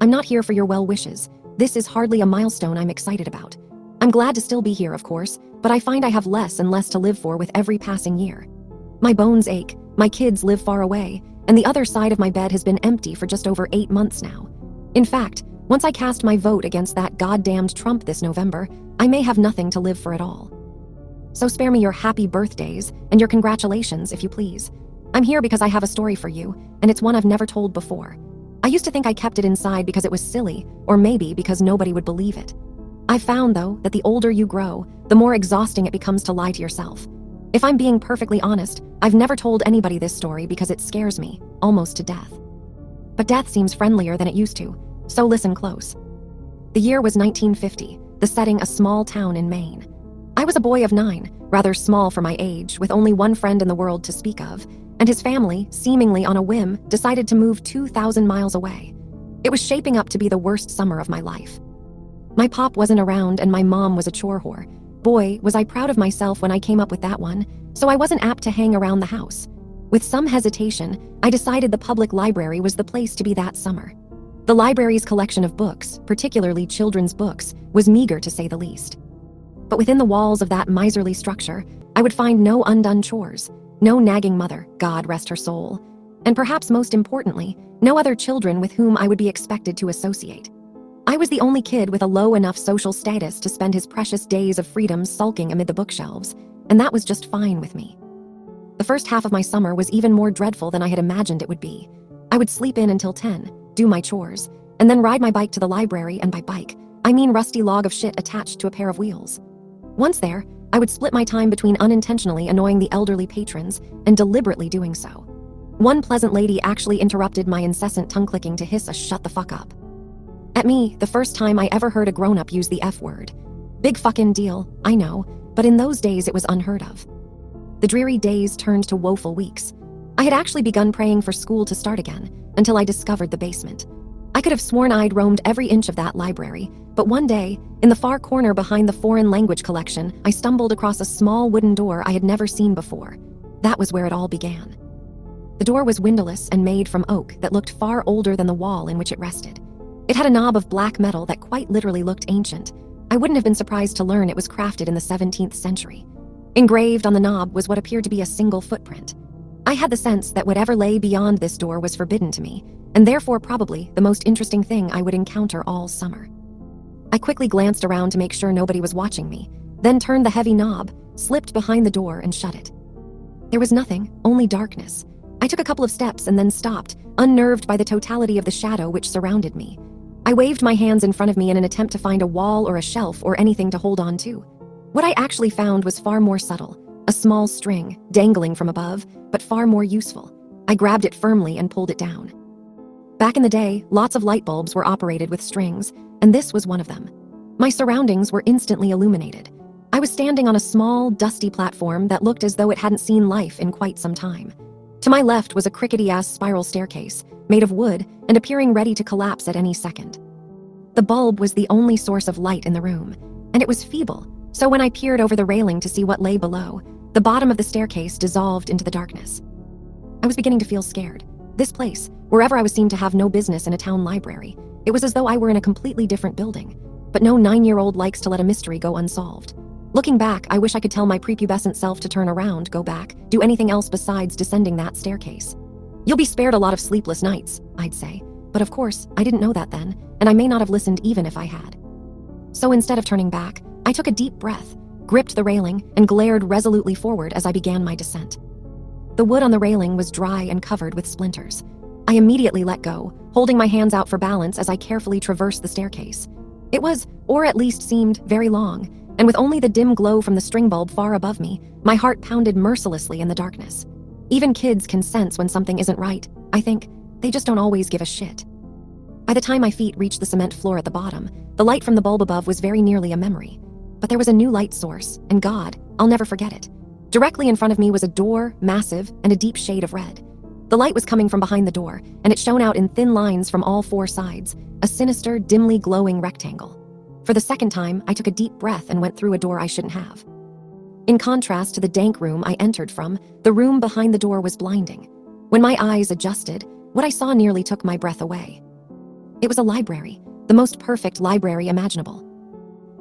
I'm not here for your well wishes. This is hardly a milestone I'm excited about. I'm glad to still be here, of course, but I find I have less and less to live for with every passing year. My bones ache, my kids live far away, and the other side of my bed has been empty for just over 8 months now. In fact, once I cast my vote against that goddamned Trump this November, I may have nothing to live for at all. So spare me your happy birthdays and your congratulations, if you please. I'm here because I have a story for you, and it's one I've never told before. I used to think I kept it inside because it was silly, or maybe because nobody would believe it. I've found, though, that the older you grow, the more exhausting it becomes to lie to yourself. If I'm being perfectly honest, I've never told anybody this story because it scares me, almost to death. But death seems friendlier than it used to, so listen close. The year was 1950, the setting a small town in Maine. I was a boy of 9, rather small for my age, with only one friend in the world to speak of, and his family, seemingly on a whim, decided to move 2,000 miles away. It was shaping up to be the worst summer of my life. My pop wasn't around and my mom was a chore whore. Boy, was I proud of myself when I came up with that one, so I wasn't apt to hang around the house. With some hesitation, I decided the public library was the place to be that summer. The library's collection of books, particularly children's books, was meager to say the least. But within the walls of that miserly structure, I would find no undone chores, no nagging mother, God rest her soul, and perhaps most importantly, no other children with whom I would be expected to associate. I was the only kid with a low enough social status to spend his precious days of freedom sulking amid the bookshelves, and that was just fine with me. The first half of my summer was even more dreadful than I had imagined it would be. I would sleep in until 10, do my chores, and then ride my bike to the library, and by bike, I mean rusty log of shit attached to a pair of wheels. Once there, I would split my time between unintentionally annoying the elderly patrons and deliberately doing so. One pleasant lady actually interrupted my incessant tongue-clicking to hiss a "shut the fuck up" at me, the first time I ever heard a grown-up use the F word. Big fucking deal, I know, but in those days it was unheard of. The dreary days turned to woeful weeks. I had actually begun praying for school to start again until I discovered the basement. I could have sworn I'd roamed every inch of that library, but one day, in the far corner behind the foreign language collection, I stumbled across a small wooden door I had never seen before. That was where it all began. The door was windowless and made from oak that looked far older than the wall in which it rested. It had a knob of black metal that quite literally looked ancient. I wouldn't have been surprised to learn it was crafted in the 17th century. Engraved on the knob was what appeared to be a single footprint. I had the sense that whatever lay beyond this door was forbidden to me, and therefore probably the most interesting thing I would encounter all summer. I quickly glanced around to make sure nobody was watching me, then turned the heavy knob, slipped behind the door, and shut it. There was nothing, only darkness. I took a couple of steps and then stopped, unnerved by the totality of the shadow which surrounded me. I waved my hands in front of me in an attempt to find a wall or a shelf or anything to hold on to. What I actually found was far more subtle, a small string, dangling from above, but far more useful. I grabbed it firmly and pulled it down. Back in the day, lots of light bulbs were operated with strings, and this was one of them. My surroundings were instantly illuminated. I was standing on a small, dusty platform that looked as though it hadn't seen life in quite some time. To my left was a crickety-ass spiral staircase, made of wood and appearing ready to collapse at any second. The bulb was the only source of light in the room, and it was feeble, so when I peered over the railing to see what lay below, the bottom of the staircase dissolved into the darkness. I was beginning to feel scared. This place, wherever I was, seemed to have no business in a town library. It was as though I were in a completely different building, but no 9-year-old likes to let a mystery go unsolved. Looking back, I wish I could tell my prepubescent self to turn around, go back, do anything else besides descending that staircase. You'll be spared a lot of sleepless nights, I'd say. But of course, I didn't know that then, and I may not have listened even if I had. So instead of turning back, I took a deep breath, gripped the railing, and glared resolutely forward as I began my descent. The wood on the railing was dry and covered with splinters. I immediately let go, holding my hands out for balance as I carefully traversed the staircase. It was, or at least seemed, very long, and with only the dim glow from the string bulb far above me, my heart pounded mercilessly in the darkness. Even kids can sense when something isn't right, I think. They just don't always give a shit. By the time my feet reached the cement floor at the bottom, the light from the bulb above was very nearly a memory. But there was a new light source, and God, I'll never forget it. Directly in front of me was a door, massive, and a deep shade of red. The light was coming from behind the door, and it shone out in thin lines from all four sides, a sinister, dimly glowing rectangle. For the second time, I took a deep breath and went through a door I shouldn't have. In contrast to the dank room I entered from, the room behind the door was blinding. When my eyes adjusted, what I saw nearly took my breath away. It was a library, the most perfect library imaginable.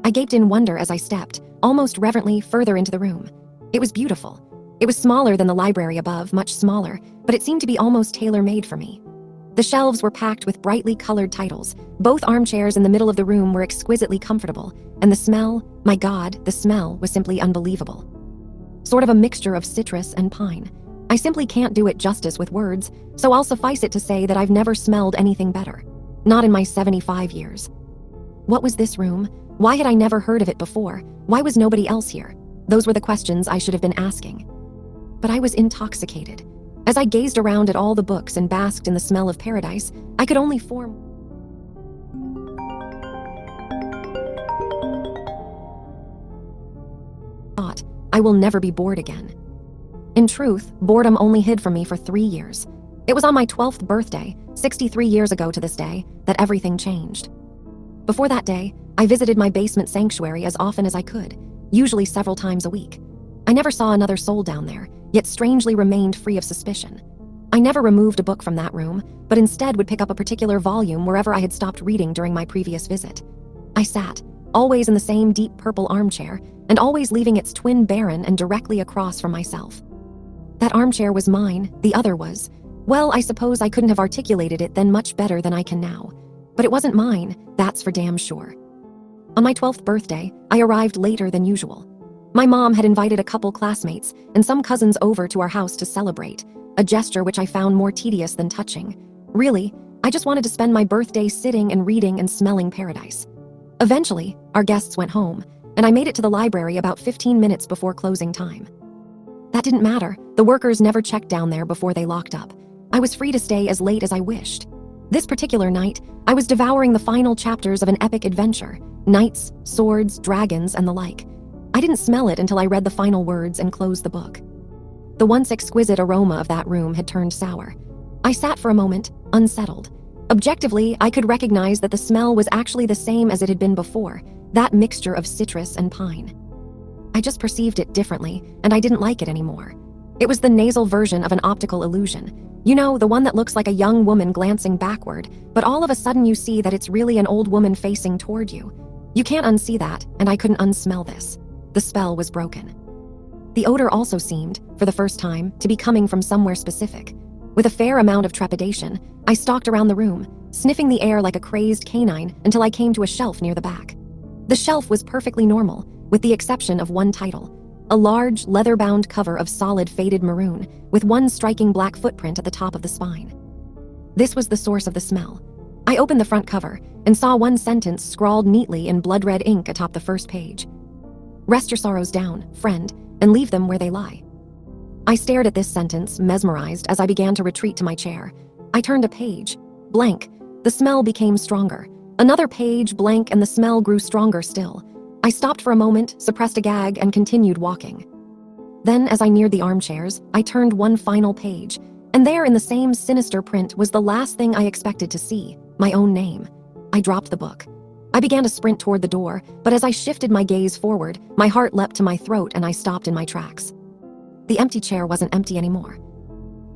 I gaped in wonder as I stepped, almost reverently, further into the room. It was beautiful. It was smaller than the library above, much smaller, but it seemed to be almost tailor-made for me. The shelves were packed with brightly colored titles. Both armchairs in the middle of the room were exquisitely comfortable, and the smell, my God, the smell was simply unbelievable. Sort of a mixture of citrus and pine. I simply can't do it justice with words, so I'll suffice it to say that I've never smelled anything better. Not in my 75 years. What was this room? Why had I never heard of it before? Why was nobody else here? Those were the questions I should have been asking. But I was intoxicated. As I gazed around at all the books and basked in the smell of paradise, I could only form thought, I will never be bored again. In truth, boredom only hid from me for 3 years. It was on my 12th birthday, 63 years ago to this day, that everything changed. Before that day, I visited my basement sanctuary as often as I could, usually several times a week. I never saw another soul down there, yet strangely remained free of suspicion. I never removed a book from that room, but instead would pick up a particular volume wherever I had stopped reading during my previous visit. I sat, always in the same deep purple armchair, and always leaving its twin barren and directly across from myself. That armchair was mine, the other was. Well, I suppose I couldn't have articulated it then much better than I can now. But it wasn't mine, that's for damn sure. On my 12th birthday, I arrived later than usual. My mom had invited a couple classmates and some cousins over to our house to celebrate, a gesture which I found more tedious than touching. Really, I just wanted to spend my birthday sitting and reading and smelling paradise. Eventually, our guests went home, and I made it to the library about 15 minutes before closing time. That didn't matter. The workers never checked down there before they locked up. I was free to stay as late as I wished. This particular night, I was devouring the final chapters of an epic adventure, knights, swords, dragons, and the like. I didn't smell it until I read the final words and closed the book. The once exquisite aroma of that room had turned sour. I sat for a moment, unsettled. Objectively, I could recognize that the smell was actually the same as it had been before, that mixture of citrus and pine. I just perceived it differently, and I didn't like it anymore. It was the nasal version of an optical illusion. You know, the one that looks like a young woman glancing backward, but all of a sudden you see that it's really an old woman facing toward you. You can't unsee that, and I couldn't unsmell this. The spell was broken. The odor also seemed, for the first time, to be coming from somewhere specific. With a fair amount of trepidation, I stalked around the room, sniffing the air like a crazed canine until I came to a shelf near the back. The shelf was perfectly normal, with the exception of one title. A large, leather-bound cover of solid faded maroon, with one striking black footprint at the top of the spine. This was the source of the smell. I opened the front cover and saw one sentence scrawled neatly in blood-red ink atop the first page. "Rest your sorrows down, friend, and leave them where they lie." I stared at this sentence, mesmerized, as I began to retreat to my chair. I turned a page. Blank. The smell became stronger. Another page, blank, and the smell grew stronger still. I stopped for a moment, suppressed a gag, and continued walking. Then, as I neared the armchairs, I turned one final page, and there in the same sinister print was the last thing I expected to see, my own name. I dropped the book. I began to sprint toward the door, but as I shifted my gaze forward, my heart leapt to my throat and I stopped in my tracks. The empty chair wasn't empty anymore.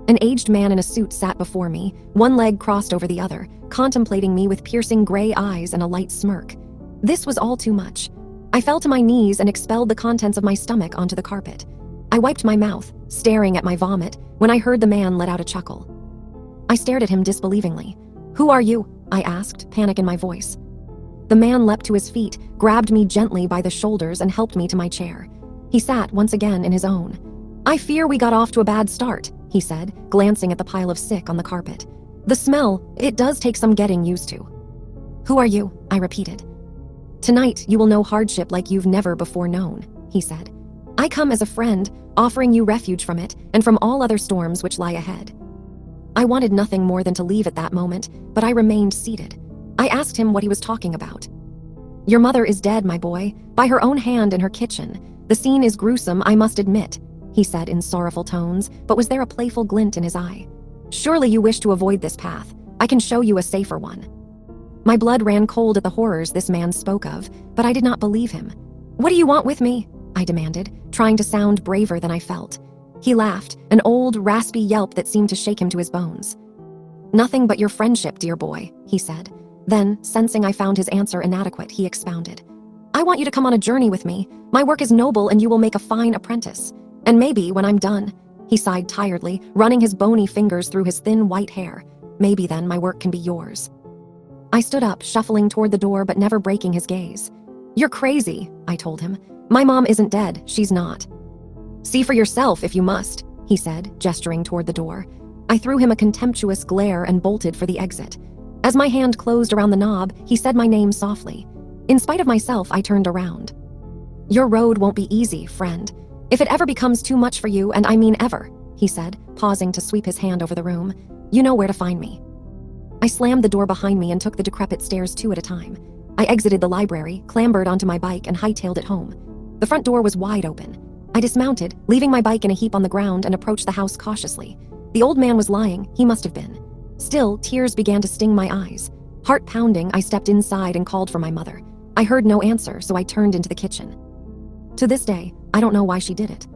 An aged man in a suit sat before me, one leg crossed over the other, contemplating me with piercing gray eyes and a light smirk. This was all too much. I fell to my knees and expelled the contents of my stomach onto the carpet. I wiped my mouth, staring at my vomit, when I heard the man let out a chuckle. I stared at him disbelievingly. "Who are you?" I asked, panic in my voice. The man leapt to his feet, grabbed me gently by the shoulders and helped me to my chair. He sat once again in his own. "I fear we got off to a bad start," he said, glancing at the pile of sick on the carpet. "The smell, it does take some getting used to." "Who are you?" I repeated. "Tonight you will know hardship like you've never before known," he said. "I come as a friend, offering you refuge from it and from all other storms which lie ahead." I wanted nothing more than to leave at that moment, but I remained seated. I asked him what he was talking about. "Your mother is dead, my boy, by her own hand in her kitchen. The scene is gruesome, I must admit," he said in sorrowful tones, but was there a playful glint in his eye? "Surely you wish to avoid this path. I can show you a safer one." My blood ran cold at the horrors this man spoke of, but I did not believe him. "What do you want with me?" I demanded, trying to sound braver than I felt. He laughed, an old, raspy yelp that seemed to shake him to his bones. "Nothing but your friendship, dear boy," he said. Then, sensing I found his answer inadequate, he expounded. "I want you to come on a journey with me. My work is noble and you will make a fine apprentice. And maybe, when I'm done," he sighed tiredly, running his bony fingers through his thin white hair, "maybe then my work can be yours." I stood up, shuffling toward the door but never breaking his gaze. "You're crazy," I told him. "My mom isn't dead, she's not." "See for yourself if you must," he said, gesturing toward the door. I threw him a contemptuous glare and bolted for the exit. As my hand closed around the knob, he said my name softly. In spite of myself, I turned around. "Your road won't be easy, friend. If it ever becomes too much for you, and I mean ever," he said, pausing to sweep his hand over the room, "you know where to find me." I slammed the door behind me and took the decrepit stairs 2 at a time. I exited the library, clambered onto my bike, and hightailed it home. The front door was wide open. I dismounted, leaving my bike in a heap on the ground, and approached the house cautiously. The old man was lying, he must have been. Still, tears began to sting my eyes. Heart pounding, I stepped inside and called for my mother. I heard no answer, so I turned into the kitchen. To this day, I don't know why she did it.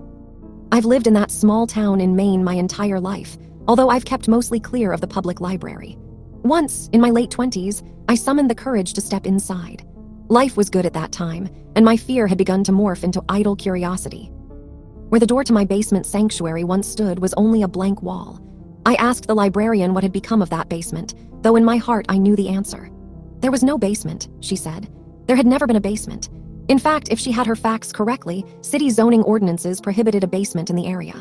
I've lived in that small town in Maine my entire life, although I've kept mostly clear of the public library. Once, in my late 20s, I summoned the courage to step inside. Life was good at that time, and my fear had begun to morph into idle curiosity. Where the door to my basement sanctuary once stood was only a blank wall. I asked the librarian what had become of that basement, though in my heart I knew the answer. There was no basement, she said. There had never been a basement. In fact, if she had her facts correctly, city zoning ordinances prohibited a basement in the area.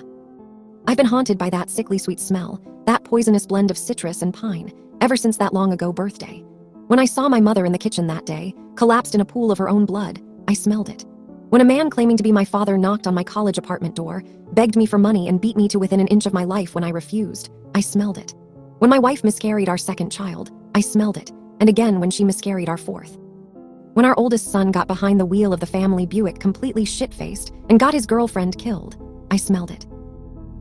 I've been haunted by that sickly sweet smell, that poisonous blend of citrus and pine, ever since that long ago birthday. When I saw my mother in the kitchen that day, collapsed in a pool of her own blood, I smelled it. When a man claiming to be my father knocked on my college apartment door, begged me for money and beat me to within an inch of my life when I refused, I smelled it. When my wife miscarried our second child, I smelled it, and again when she miscarried our fourth. When our oldest son got behind the wheel of the family Buick completely shit-faced and got his girlfriend killed, I smelled it.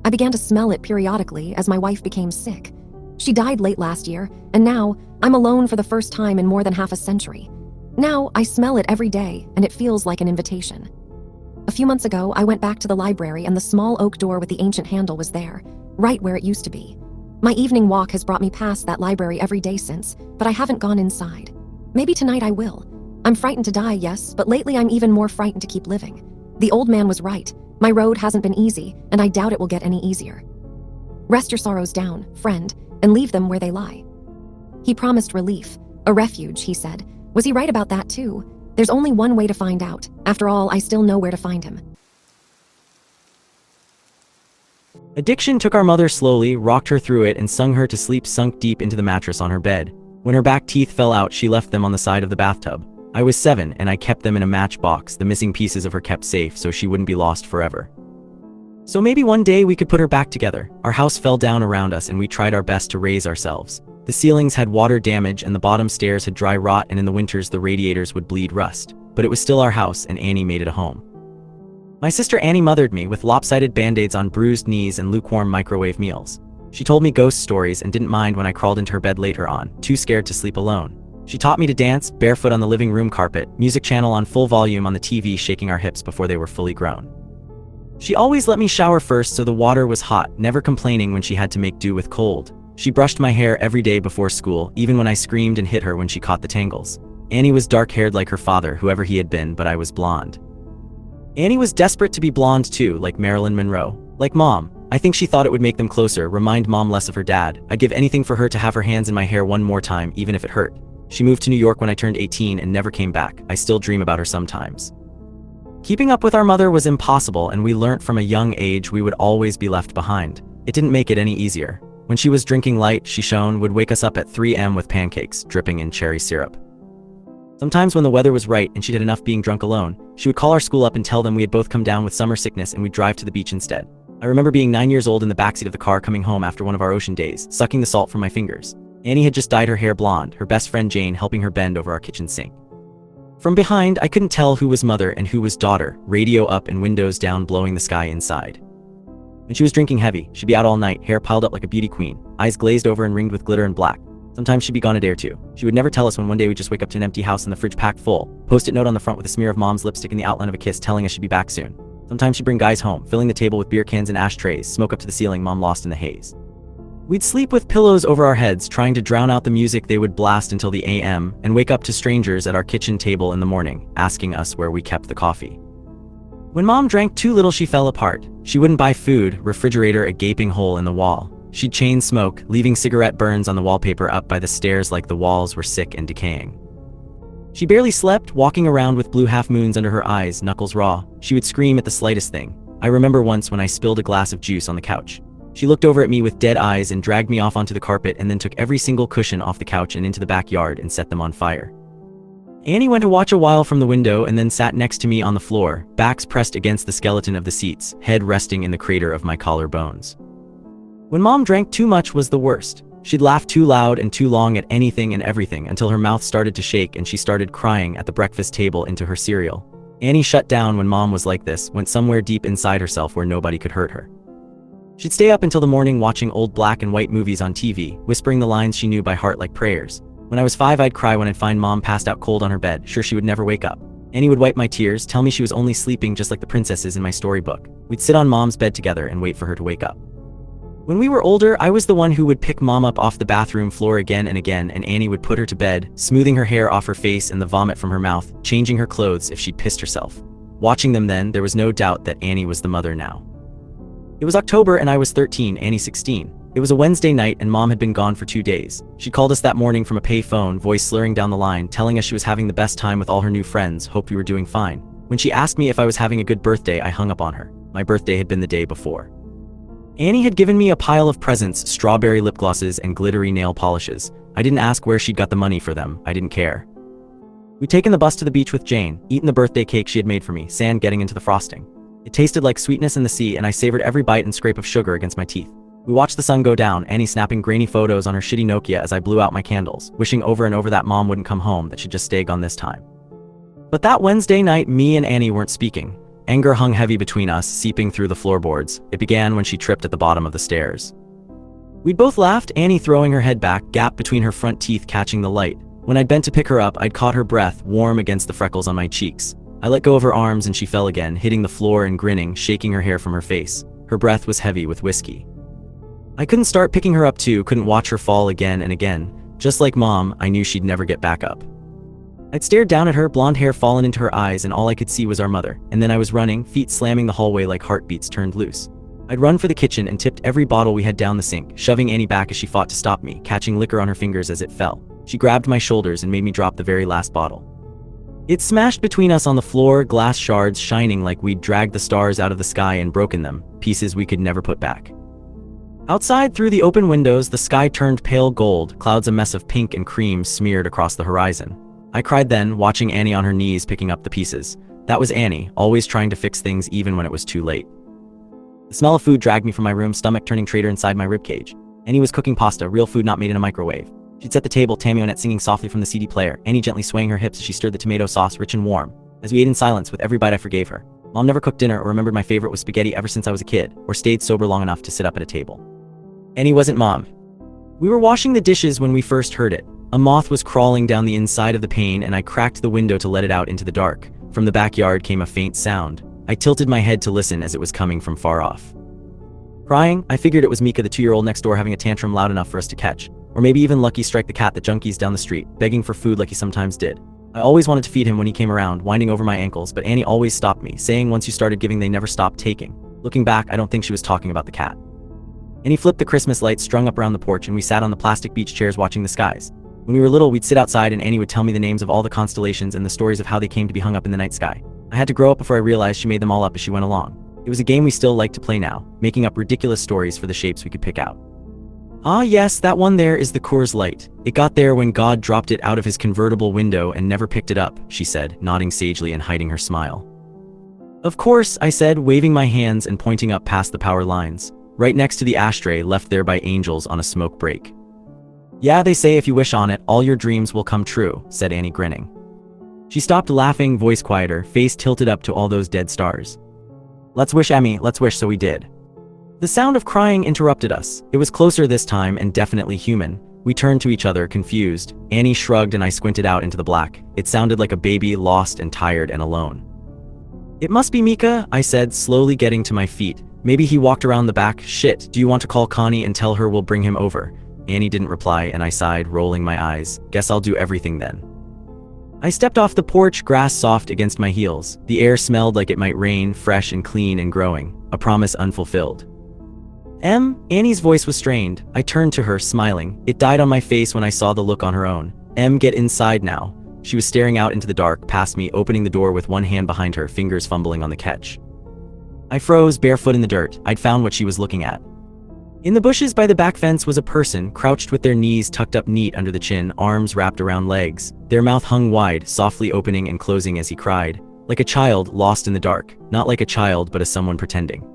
I began to smell it periodically as my wife became sick. She died late last year, and now I'm alone for the first time in more than half a century. Now I smell it every day, and it feels like an invitation. A few months ago, I went back to the library and the small oak door with the ancient handle was there, right where it used to be. My evening walk has brought me past that library every day since, but I haven't gone inside. Maybe tonight I will. I'm frightened to die, yes, but lately I'm even more frightened to keep living. The old man was right. My road hasn't been easy, and I doubt it will get any easier. Rest your sorrows down, friend, and leave them where they lie. He promised relief, a refuge, he said. Was he right about that too? There's only one way to find out. After all, I still know where to find him. Addiction took our mother slowly, rocked her through it, and sung her to sleep sunk deep into the mattress on her bed. When her back teeth fell out, she left them on the side of the bathtub. I was 7, and I kept them in a matchbox, the missing pieces of her kept safe so she wouldn't be lost forever. So maybe one day we could put her back together. Our house fell down around us and we tried our best to raise ourselves. The ceilings had water damage and the bottom stairs had dry rot, and in the winters the radiators would bleed rust. But it was still our house, and Annie made it a home. My sister Annie mothered me with lopsided band-aids on bruised knees and lukewarm microwave meals. She told me ghost stories and didn't mind when I crawled into her bed later on, too scared to sleep alone. She taught me to dance, barefoot on the living room carpet, music channel on full volume on the TV, shaking our hips before they were fully grown. She always let me shower first so the water was hot, never complaining when she had to make do with cold. She brushed my hair every day before school, even when I screamed and hit her when she caught the tangles. Annie was dark-haired like her father, whoever he had been, but I was blonde. Annie was desperate to be blonde too, like Marilyn Monroe. Like Mom. I think she thought it would make them closer, remind Mom less of her dad. I'd give anything for her to have her hands in my hair one more time, even if it hurt. She moved to New York when I turned 18 and never came back. I still dream about her sometimes. Keeping up with our mother was impossible, and we learnt from a young age we would always be left behind. It didn't make it any easier. When she was drinking light, she would wake us up at 3 a.m. with pancakes, dripping in cherry syrup. Sometimes when the weather was right and she'd had enough being drunk alone, she would call our school up and tell them we had both come down with summer sickness and we'd drive to the beach instead. I remember being 9 years old in the backseat of the car coming home after one of our ocean days, sucking the salt from my fingers. Annie had just dyed her hair blonde, her best friend Jane helping her bend over our kitchen sink. From behind, I couldn't tell who was mother and who was daughter, radio up and windows down, blowing the sky inside. When she was drinking heavy, she'd be out all night, hair piled up like a beauty queen, eyes glazed over and ringed with glitter and black. Sometimes she'd be gone a day or two. She would never tell us when one day we'd just wake up to an empty house and the fridge packed full, post-it note on the front with a smear of Mom's lipstick and the outline of a kiss telling us she'd be back soon. Sometimes she'd bring guys home, filling the table with beer cans and ashtrays, smoke up to the ceiling, Mom lost in the haze. We'd sleep with pillows over our heads, trying to drown out the music they would blast until the a.m., and wake up to strangers at our kitchen table in the morning, asking us where we kept the coffee. When Mom drank too little, she fell apart. She wouldn't buy food, refrigerator a gaping hole in the wall. She'd chain smoke, leaving cigarette burns on the wallpaper up by the stairs like the walls were sick and decaying. She barely slept, walking around with blue half-moons under her eyes, knuckles raw. She would scream at the slightest thing. I remember once when I spilled a glass of juice on the couch. She looked over at me with dead eyes and dragged me off onto the carpet and then took every single cushion off the couch and into the backyard and set them on fire. Annie went to watch a while from the window and then sat next to me on the floor, backs pressed against the skeleton of the seats, head resting in the crater of my collarbones. When Mom drank too much was the worst. She'd laugh too loud and too long at anything and everything until her mouth started to shake and she started crying at the breakfast table into her cereal. Annie shut down when Mom was like this, went somewhere deep inside herself where nobody could hurt her. She'd stay up until the morning watching old black and white movies on TV, whispering the lines she knew by heart like prayers. When I was 5, I'd cry when I'd find Mom passed out cold on her bed, sure she would never wake up. Annie would wipe my tears, tell me she was only sleeping just like the princesses in my storybook. We'd sit on Mom's bed together and wait for her to wake up. When we were older, I was the one who would pick Mom up off the bathroom floor again and again, and Annie would put her to bed, smoothing her hair off her face and the vomit from her mouth, changing her clothes if she'd pissed herself. Watching them then, there was no doubt that Annie was the mother now. It was October and I was 13, Annie 16. It was a Wednesday night and Mom had been gone for 2 days. She called us that morning from a pay phone, voice slurring down the line, telling us she was having the best time with all her new friends, hoped we were doing fine. When she asked me if I was having a good birthday, I hung up on her. My birthday had been the day before. Annie had given me a pile of presents, strawberry lip glosses and glittery nail polishes. I didn't ask where she'd got the money for them. I didn't care. We'd taken the bus to the beach with Jane, eaten the birthday cake she had made for me, sand getting into the frosting. It tasted like sweetness in the sea, and I savored every bite and scrape of sugar against my teeth. We watched the sun go down, Annie snapping grainy photos on her shitty Nokia as I blew out my candles, wishing over and over that Mom wouldn't come home, that she'd just stay gone this time. But that Wednesday night, me and Annie weren't speaking. Anger hung heavy between us, seeping through the floorboards. It began when she tripped at the bottom of the stairs. We'd both laughed, Annie throwing her head back, gap between her front teeth catching the light. When I'd bent to pick her up, I'd caught her breath, warm against the freckles on my cheeks. I let go of her arms and she fell again, hitting the floor and grinning, shaking her hair from her face. Her breath was heavy with whiskey. I couldn't start picking her up too, couldn't watch her fall again and again. Just like Mom, I knew she'd never get back up. I'd stared down at her, blonde hair fallen into her eyes, and all I could see was our mother. And then I was running, feet slamming the hallway like heartbeats turned loose. I'd run for the kitchen and tipped every bottle we had down the sink, shoving Annie back as she fought to stop me, catching liquor on her fingers as it fell. She grabbed my shoulders and made me drop the very last bottle. It smashed between us on the floor, glass shards shining like we'd dragged the stars out of the sky and broken them, pieces we could never put back. Outside, through the open windows, the sky turned pale gold, clouds a mess of pink and cream smeared across the horizon. I cried then, watching Annie on her knees picking up the pieces. That was Annie, always trying to fix things even when it was too late. The smell of food dragged me from my room, stomach turning traitor inside my ribcage. Annie was cooking pasta, real food not made in a microwave. She'd set the table, Tamionette singing softly from the CD player, Annie gently swaying her hips as she stirred the tomato sauce, rich and warm. As we ate in silence, with every bite I forgave her. Mom never cooked dinner or remembered my favorite was spaghetti ever since I was a kid, or stayed sober long enough to sit up at a table. Annie wasn't Mom. We were washing the dishes when we first heard it. A moth was crawling down the inside of the pane and I cracked the window to let it out into the dark. From the backyard came a faint sound. I tilted my head to listen as it was coming from far off. Crying? I figured it was Mika, the 2-year-old next door, having a tantrum loud enough for us to catch. Or maybe even Lucky Strike, the cat that junkies down the street, begging for food like he sometimes did. I always wanted to feed him when he came around, winding over my ankles, but Annie always stopped me, saying once you started giving they never stopped taking. Looking back, I don't think she was talking about the cat. Annie flipped the Christmas lights strung up around the porch and we sat on the plastic beach chairs watching the skies. When we were little, we'd sit outside and Annie would tell me the names of all the constellations and the stories of how they came to be hung up in the night sky. I had to grow up before I realized she made them all up as she went along. It was a game we still like to play now, making up ridiculous stories for the shapes we could pick out. Ah yes, that one there is the Coors Light. It got there when God dropped it out of his convertible window and never picked it up, she said, nodding sagely and hiding her smile. Of course, I said, waving my hands and pointing up past the power lines, right next to the ashtray left there by angels on a smoke break. Yeah, they say if you wish on it, all your dreams will come true, said Annie, grinning. She stopped laughing, voice quieter, face tilted up to all those dead stars. Let's wish, Emmy, let's wish, so we did. The sound of crying interrupted us. It was closer this time and definitely human. We turned to each other, confused. Annie shrugged and I squinted out into the black. It sounded like a baby, lost and tired and alone. It must be Mika, I said, slowly getting to my feet. Maybe he walked around the back. Shit, do you want to call Connie and tell her we'll bring him over? Annie didn't reply and I sighed, rolling my eyes. Guess I'll do everything then. I stepped off the porch, grass soft against my heels. The air smelled like it might rain, fresh and clean and growing. A promise unfulfilled. Annie's voice was strained. I turned to her, smiling. It died on my face when I saw the look on her own. Get inside now. She was staring out into the dark, past me, opening the door with one hand behind her, fingers fumbling on the catch. I froze, barefoot in the dirt. I'd found what she was looking at. In the bushes by the back fence was a person, crouched with their knees tucked up neat under the chin, arms wrapped around legs. Their mouth hung wide, softly opening and closing as he cried. Like a child lost in the dark. Not like a child, but as someone pretending.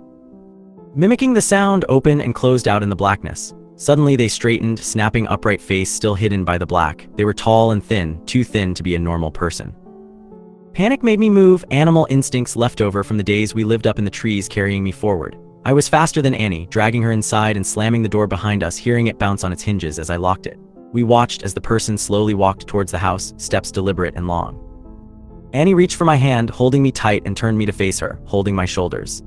Mimicking the sound, open and closed out in the blackness. Suddenly they straightened, snapping upright face still hidden by the black. They were tall and thin, too thin to be a normal person. Panic made me move, animal instincts left over from the days we lived up in the trees carrying me forward. I was faster than Annie, dragging her inside and slamming the door behind us, hearing it bounce on its hinges as I locked it. We watched as the person slowly walked towards the house, steps deliberate and long. Annie reached for my hand, holding me tight and turned me to face her, holding my shoulders.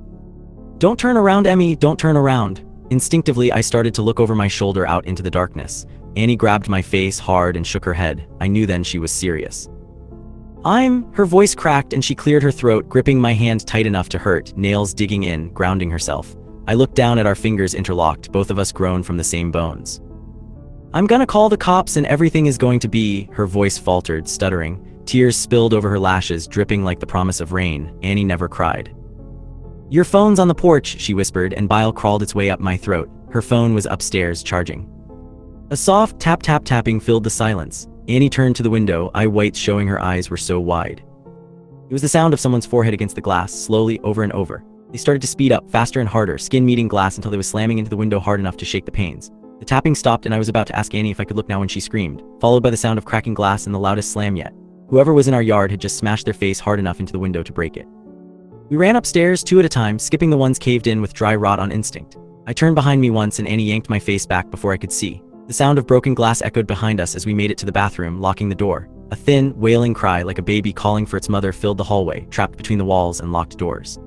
Don't turn around, Emmy, don't turn around. Instinctively, I started to look over my shoulder out into the darkness. Annie grabbed my face hard and shook her head. I knew then she was serious. Her voice cracked and she cleared her throat, gripping my hand tight enough to hurt, nails digging in, grounding herself. I looked down at our fingers interlocked, both of us grown from the same bones. I'm gonna call the cops and everything is going to be, her voice faltered, stuttering. Tears spilled over her lashes, dripping like the promise of rain. Annie never cried. Your phone's on the porch, she whispered, and bile crawled its way up my throat. Her phone was upstairs, charging. A soft tap-tap-tapping filled the silence. Annie turned to the window, eye whites showing her eyes were so wide. It was the sound of someone's forehead against the glass, slowly, over and over. They started to speed up, faster and harder, skin meeting glass until they was slamming into the window hard enough to shake the panes. The tapping stopped and I was about to ask Annie if I could look now when she screamed, followed by the sound of cracking glass and the loudest slam yet. Whoever was in our yard had just smashed their face hard enough into the window to break it. We ran upstairs 2 at a time, skipping the ones caved in with dry rot on instinct. I turned behind me once and Annie yanked my face back before I could see. The sound of broken glass echoed behind us as we made it to the bathroom, locking the door. A thin, wailing cry like a baby calling for its mother filled the hallway, trapped between the walls and locked doors.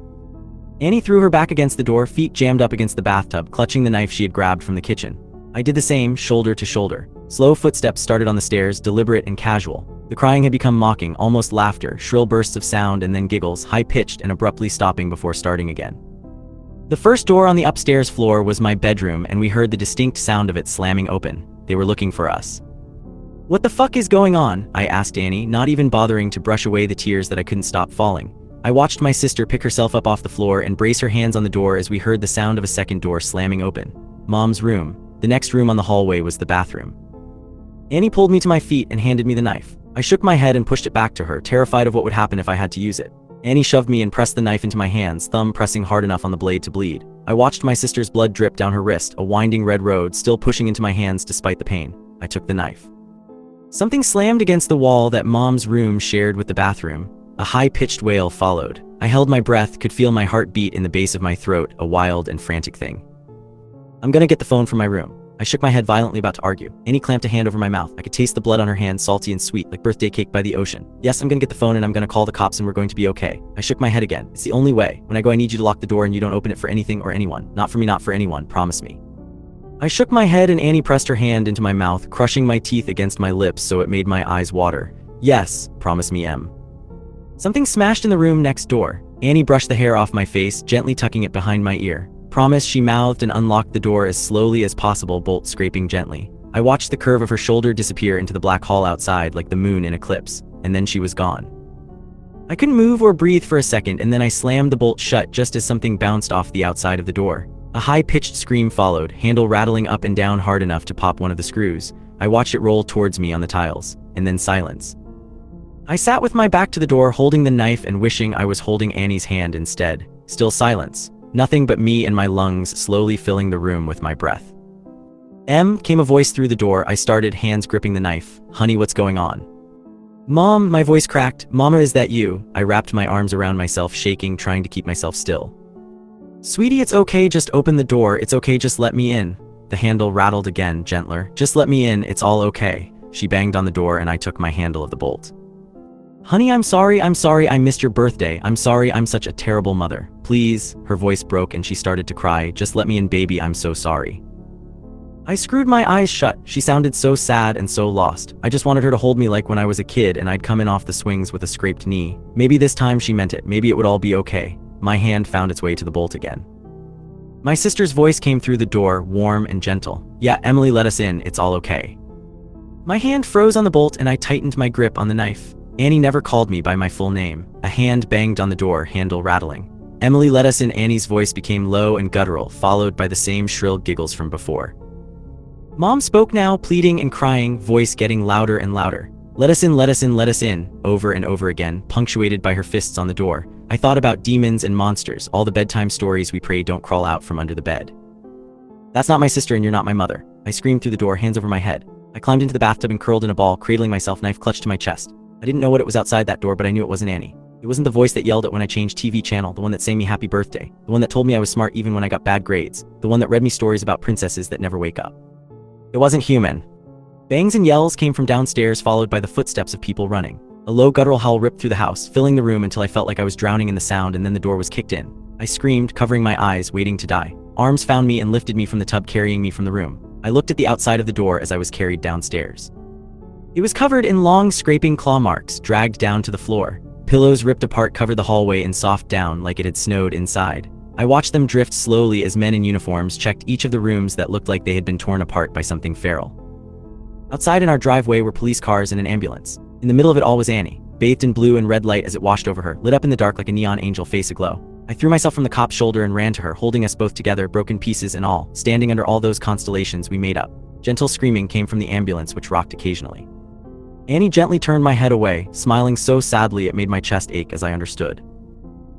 Annie threw her back against the door, feet jammed up against the bathtub, clutching the knife she had grabbed from the kitchen. I did the same, shoulder to shoulder. Slow footsteps started on the stairs, deliberate and casual. The crying had become mocking, almost laughter, shrill bursts of sound and then giggles, high-pitched and abruptly stopping before starting again. The first door on the upstairs floor was my bedroom, and we heard the distinct sound of it slamming open. They were looking for us. "What the fuck is going on?" I asked Annie, not even bothering to brush away the tears that I couldn't stop falling. I watched my sister pick herself up off the floor and brace her hands on the door as we heard the sound of a second door slamming open. Mom's room. The next room on the hallway was the bathroom. Annie pulled me to my feet and handed me the knife. I shook my head and pushed it back to her, terrified of what would happen if I had to use it. Annie shoved me and pressed the knife into my hands, thumb pressing hard enough on the blade to bleed. I watched my sister's blood drip down her wrist, a winding red road still pushing into my hands despite the pain. I took the knife. Something slammed against the wall that Mom's room shared with the bathroom. A high-pitched wail followed. I held my breath, could feel my heart beat in the base of my throat, a wild and frantic thing. "I'm gonna get the phone from my room." I shook my head violently, about to argue. Annie clamped a hand over my mouth. I could taste the blood on her hand, salty and sweet, like birthday cake by the ocean. "Yes, I'm gonna get the phone and I'm gonna call the cops and we're going to be okay." I shook my head again. "It's the only way. When I go, I need you to lock the door and you don't open it for anything or anyone. Not for me, not for anyone. Promise me." I shook my head and Annie pressed her hand into my mouth, crushing my teeth against my lips so it made my eyes water. "Yes, promise me, Em." Something smashed in the room next door. Annie brushed the hair off my face, gently tucking it behind my ear. "Promise," she mouthed and unlocked the door as slowly as possible, bolt scraping gently. I watched the curve of her shoulder disappear into the black hall outside like the moon in eclipse, and then she was gone. I couldn't move or breathe for a second, and then I slammed the bolt shut just as something bounced off the outside of the door. A high-pitched scream followed, handle rattling up and down hard enough to pop one of the screws. I watched it roll towards me on the tiles, and then silence. I sat with my back to the door, holding the knife and wishing I was holding Annie's hand instead. Still silence. Nothing but me and my lungs slowly filling the room with my breath. "Em," came a voice through the door. I started, hands gripping the knife. "Honey, what's going on?" "Mom," my voice cracked. "Mama, is that you?" I wrapped my arms around myself, shaking, trying to keep myself still. "Sweetie, it's okay, just open the door. It's okay, just let me in." The handle rattled again, gentler. "Just let me in, it's all okay." She banged on the door and I took my handle of the bolt. "Honey, I'm sorry I missed your birthday. I'm sorry, I'm such a terrible mother. Please." Her voice broke and she started to cry. "Just let me in, baby, I'm so sorry." I screwed my eyes shut. She sounded so sad and so lost. I just wanted her to hold me like when I was a kid and I'd come in off the swings with a scraped knee. Maybe this time she meant it. Maybe it would all be okay. My hand found its way to the bolt again. My sister's voice came through the door, warm and gentle. "Yeah, Emily, let us in. It's all okay." My hand froze on the bolt and I tightened my grip on the knife. Annie never called me by my full name. A hand banged on the door, handle rattling. "Emily, let us in." Annie's voice became low and guttural, followed by the same shrill giggles from before. Mom spoke now, pleading and crying, voice getting louder and louder. "Let us in, let us in, let us in," over and over again, punctuated by her fists on the door. I thought about demons and monsters, all the bedtime stories we pray don't crawl out from under the bed. "That's not my sister and you're not my mother." I screamed through the door, hands over my head. I climbed into the bathtub and curled in a ball, cradling myself, knife clutched to my chest. I didn't know what it was outside that door, but I knew it wasn't Annie. It wasn't the voice that yelled at when I changed TV channel, the one that sang me happy birthday, the one that told me I was smart even when I got bad grades, the one that read me stories about princesses that never wake up. It wasn't human. Bangs and yells came from downstairs, followed by the footsteps of people running. A low guttural howl ripped through the house, filling the room until I felt like I was drowning in the sound, and then the door was kicked in. I screamed, covering my eyes, waiting to die. Arms found me and lifted me from the tub, carrying me from the room. I looked at the outside of the door as I was carried downstairs. It was covered in long, scraping claw marks, dragged down to the floor. Pillows ripped apart covered the hallway in soft down like it had snowed inside. I watched them drift slowly as men in uniforms checked each of the rooms that looked like they had been torn apart by something feral. Outside in our driveway were police cars and an ambulance. In the middle of it all was Annie, bathed in blue and red light as it washed over her, lit up in the dark like a neon angel face aglow. I threw myself from the cop's shoulder and ran to her, holding us both together, broken pieces and all, standing under all those constellations we made up. Gentle screaming came from the ambulance, which rocked occasionally. Annie gently turned my head away, smiling so sadly it made my chest ache as I understood.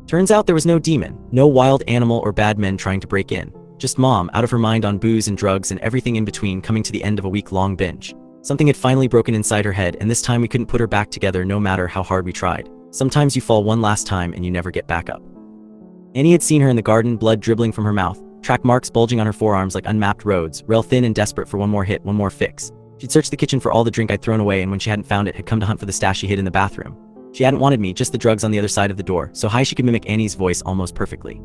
Turns out there was no demon, no wild animal or bad men trying to break in. Just Mom, out of her mind on booze and drugs and everything in between, coming to the end of a week-long binge. Something had finally broken inside her head, and this time we couldn't put her back together no matter how hard we tried. Sometimes you fall one last time and you never get back up. Annie had seen her in the garden, blood dribbling from her mouth, track marks bulging on her forearms like unmapped roads, rail thin and desperate for one more hit, one more fix. She'd searched the kitchen for all the drink I'd thrown away, and when she hadn't found it, had come to hunt for the stash she hid in the bathroom. She hadn't wanted me, just the drugs on the other side of the door, so high she could mimic Annie's voice almost perfectly.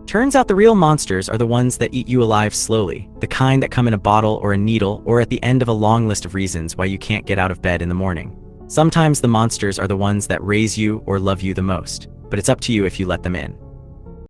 Turns out the real monsters are the ones that eat you alive slowly, the kind that come in a bottle or a needle or at the end of a long list of reasons why you can't get out of bed in the morning. Sometimes the monsters are the ones that raise you or love you the most, but it's up to you if you let them in.